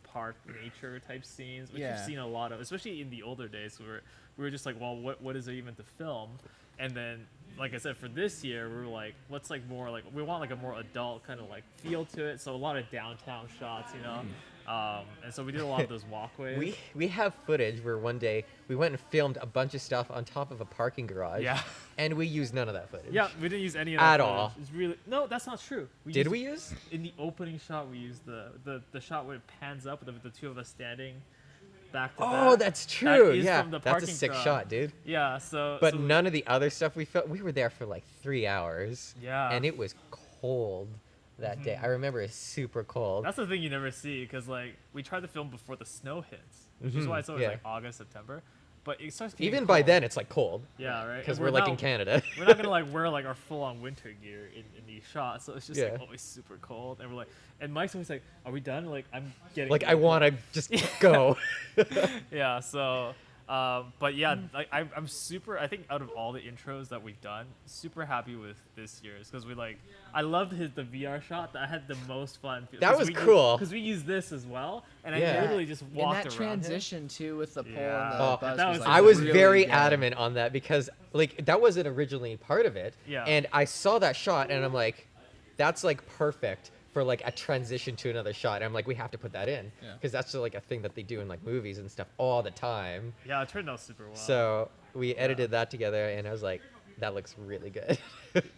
park nature type scenes, which Yeah. you've seen a lot of, especially in the older days where we were just like, well, what is there even to film? And then, like I said, for this year, we were like, let's like more like we want like a more adult kind of like feel to it. So a lot of downtown shots, you know. And so we did a lot of those walkways. We have footage where one day we went and filmed a bunch of stuff on top of a parking garage. Yeah. And we used none of that footage. Yeah, we didn't use any of that At footage. all. It's really no, that's not true. Did we use? In the opening shot, we used the shot where it pans up with the two of us standing back to back. Oh, that's That true. is Yeah, from the that's a parking sick garage. shot, dude. Yeah, so But so none of the other stuff we filmed, we were there for like 3 hours. Yeah. And it was cold that day. I remember it's super cold. that's the thing you never see because like we tried to film before the snow hits, which is why it's always yeah. like August, September. But it starts getting Even by cold. then, it's like cold. Yeah, right. Because And we're like in not- Canada. We're not gonna like wear like our full-on winter gear in these shots, so it's just Yeah. like always super cold. And we're like, and Mike's always like, "Are we done?" Like I'm getting Like, I want to just go. Yeah. So, but yeah, like I'm super. I think out of all the intros that we've done, super happy with this year's because I loved the VR shot. That I had the most fun. That was cool. because we used this as well, and Yeah. I literally just And walked that around him. transition too with the pole Yeah. and the Oh, buzz that was, was- like, I was really very good. adamant on that because like that wasn't originally part of it. Yeah. And I saw that shot and I'm like, that's like perfect for like a transition to another shot. And I'm like, we have to put that in Yeah. because that's like a thing that they do in like movies and stuff all the time. Yeah, it turned out super well. So we edited that together and I was like, that looks really good.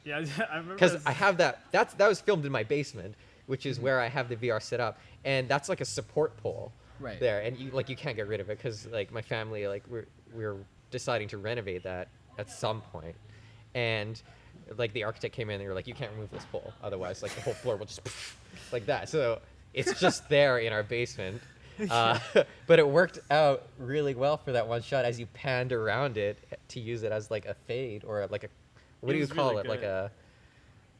yeah, I remember Because this- I have that was filmed in my basement, which is where I have the VR set up, and that's like a support pole Right. there, and you can't get rid of it because like my family like we're deciding to renovate that at some point, and like the architect came in and they were like, you can't remove this pole, otherwise like the whole floor will just like that. So it's just there in our basement. But it worked out really well for that one shot as you panned around it to use it as like a fade or like a what It do you was call really it like good.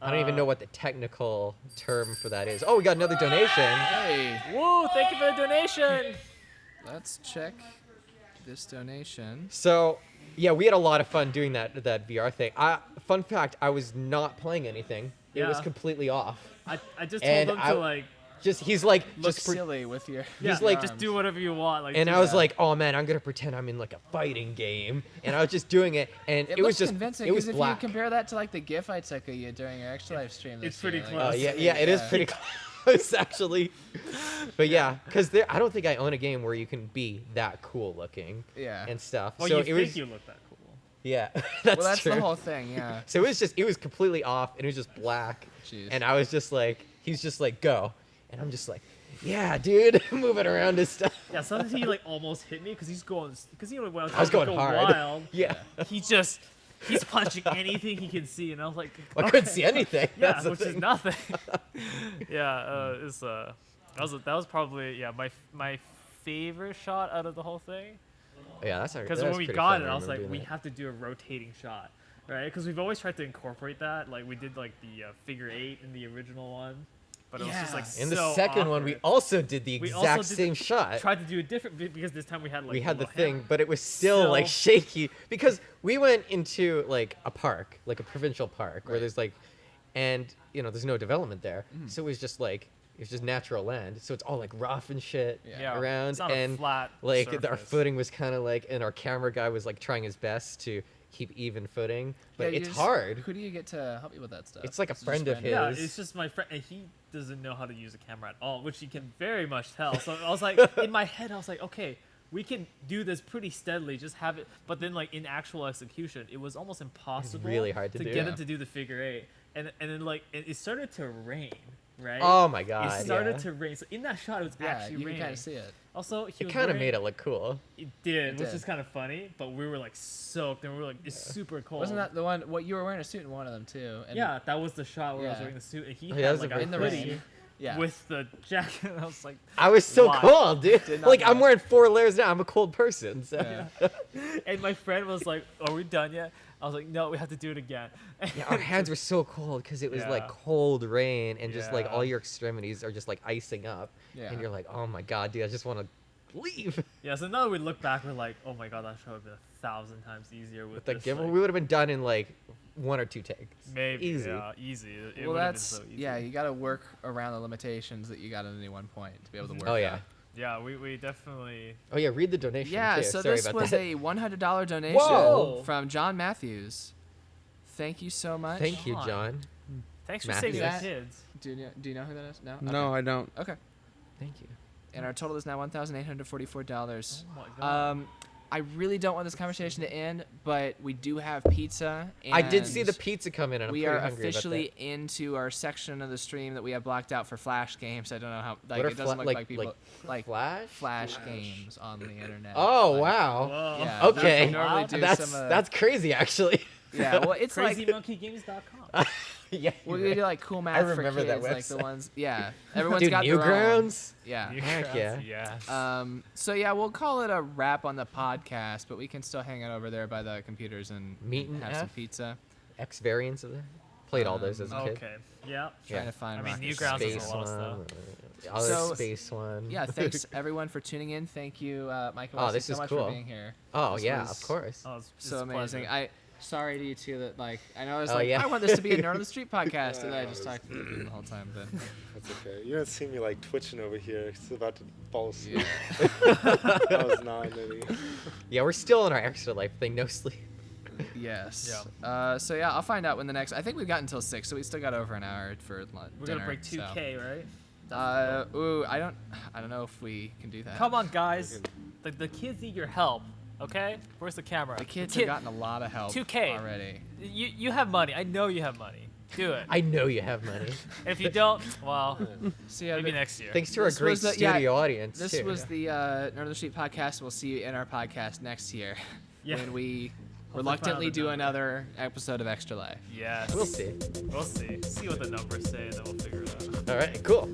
I don't even know what the technical term for that is. Oh, we got another donation. Hey, Woo! Thank you for the donation. let's check this donation. So yeah, we had a lot of fun doing that VR thing. Fun fact, I was not playing anything. It was Yeah. completely off. I just And told them I- to like He's like Look just silly with your. yeah, like- just do whatever you want. Like, and do I was that. like, oh man, I'm gonna pretend I'm in like a fighting game, and I was just doing it, and it was looks just convincing. it was 'Cause if black. you compare that to like the GIF I took of you during your extra live stream, It's this pretty year, close. Yeah, it is pretty close actually. But yeah, because I don't think I own a game where you can be that cool looking Yeah. and stuff. well, so you it think was you look that cool. yeah, Well, that's true. the whole thing. Yeah. So it was completely off, and it was just black. Jeez. And I was just like, he's just like, go, and I'm just like, yeah, dude, moving around his stuff. Yeah, sometimes he like almost hit me because when I was going go hard. wild, Yeah, he's punching anything he can see, and I was like, I couldn't okay. see anything. Yeah, That's the which is thing. nothing. Yeah, that was probably my favorite shot out of the whole thing. Yeah, that's Because when we got it, I was like, we have to do a rotating shot, right? Because we've always tried to incorporate that. Like we did like the figure 8 in the original one, but it was just like In the so second one, we awkward. also did the We also exact did same shot. Tried to do a different because this time we had like We had the little thing, hand- but it was still like Still- shaky because we went into like a park, like a provincial park, where Right. there's like, and there's no development there, Mm-hmm. so it was just like natural land, so it's all like rough and shit Yeah, around, it's not a and flat like our surface. footing was kind of like, and our camera guy was like trying his best to keep even footing, but Yeah, you it's just- hard. Who do you get to help you with that stuff? It's like a Is it just friend of random? Yeah, his. it's just my friend, and he doesn't know how to use a camera at all, which you can very much tell. So I was like, in my head, I was like, okay, we can do this pretty steadily, just have it. But then, like in actual execution, it was almost impossible. really hard to do. get Yeah. him to do the figure 8, and then like it started to rain, right? Oh my god! It started yeah. to rain. So in that shot, it was Yeah, actually you can raining. kind of see it. Also, he It was kind of wearing- made it look cool. It did, It which did. is kind of funny. But we were like soaked, and we were like, it's super cold. Wasn't that the one? What you were wearing a suit in one of them too? And Yeah, that was the shot where I was Yeah. wearing the suit, and he Oh, yeah, that had was like the a in the first hoodie rain. Yeah. with the jacket. And I was like, I was so Why? cold, dude. Did not Like know I'm that. wearing 4 layers now. I'm a cold person. So. Yeah. and my friend was like, "Are we done yet?" I was like, "No, we have to do it again." Yeah, our hands were so cold because it was like Yeah. cold rain and just like Yeah. all your extremities are just like icing up. Yeah. And you're like, oh my god, dude, I just want to leave. Yeah, so now that we look back, we're like, "Oh my god, that show would have been 1,000 times easier with With the this, gimbal, like, we would have been done in like 1 or 2 takes. maybe easy. Yeah, easy. It Well, would have been that's so easy. yeah. You got to work around the limitations that you got at any one point to be able to work. Oh yeah. Yeah, we definitely. Oh yeah, read the donation. Yeah. too. So Sorry this about was that. a $100 donation Whoa. from John Matthews. Thank you so much. Thank you, John. John. Thanks for Matthew. saving the That- kids. Do you know who that is? No. No, Okay. I don't. Okay. Thank you. and our total is now $1,844. Oh my god. I really don't want this conversation to end, but we do have pizza. I did see the and pizza come in, and I'm we pretty are hungry officially into our section of the stream that we have blocked out for Flash games. I don't know how. Like What are it doesn't fla- look like- like people like like Flash? Flash games on the internet. Oh Like, wow. Whoa. Yeah. Okay. we normally do That's some, that's crazy, actually. yeah. Well, it's like CrazyMonkeyGames.com. Yeah. we you're do right. like cool math remember for that kids, like the website. ones. Yeah. Everyone's Dude, got their own. Newgrounds. Yeah. Heck yeah. Yes. So yeah, we'll call it a wrap on the podcast, but we can still hang out over there by the computers and Meet and have some F? pizza. X variants of that. Played all those as a kid. Okay. Yeah. Trying Yeah. to find. I mean, Rocket Newgrounds Space. is Space a lot of one. stuff. Other So- space one. Yeah, thanks everyone for tuning in. Thank you, Mike and Oh, Westy, this so is much cool. for being here. Oh This yeah, was of course. Oh, it's So a amazing. pleasure. Sorry to you two that like I know I was Oh, like yeah. I want this to be a Nerd on the Street podcast, and I just talked to you the whole time. But That's okay. You don't see me like twitching over here. It's about to fall asleep. yeah. I was not any. Yeah, we're still in our extra life thing. No sleep. Yes. So yeah, I'll find out when the next. I think we've got until 6, so we still got over an hour for lunch. We're gonna break 2K, right? I don't know if we can do that. Come on, guys. The kids need your help. Okay? Where's the camera? The kids Kid- have gotten a lot of help 2K. already. You have money. I know you have money. Do it. I know you have money. And if you don't, well, So yeah, maybe next year. Thanks to our This great was the- yeah, studio audience. this too. was the Nerd on the Street podcast. We'll see you in our podcast next year Yeah. when we find reluctantly out the do number. another episode of Extra Life. Yes. We'll see. We'll see. See what the numbers say, and then we'll figure it out. All right, cool.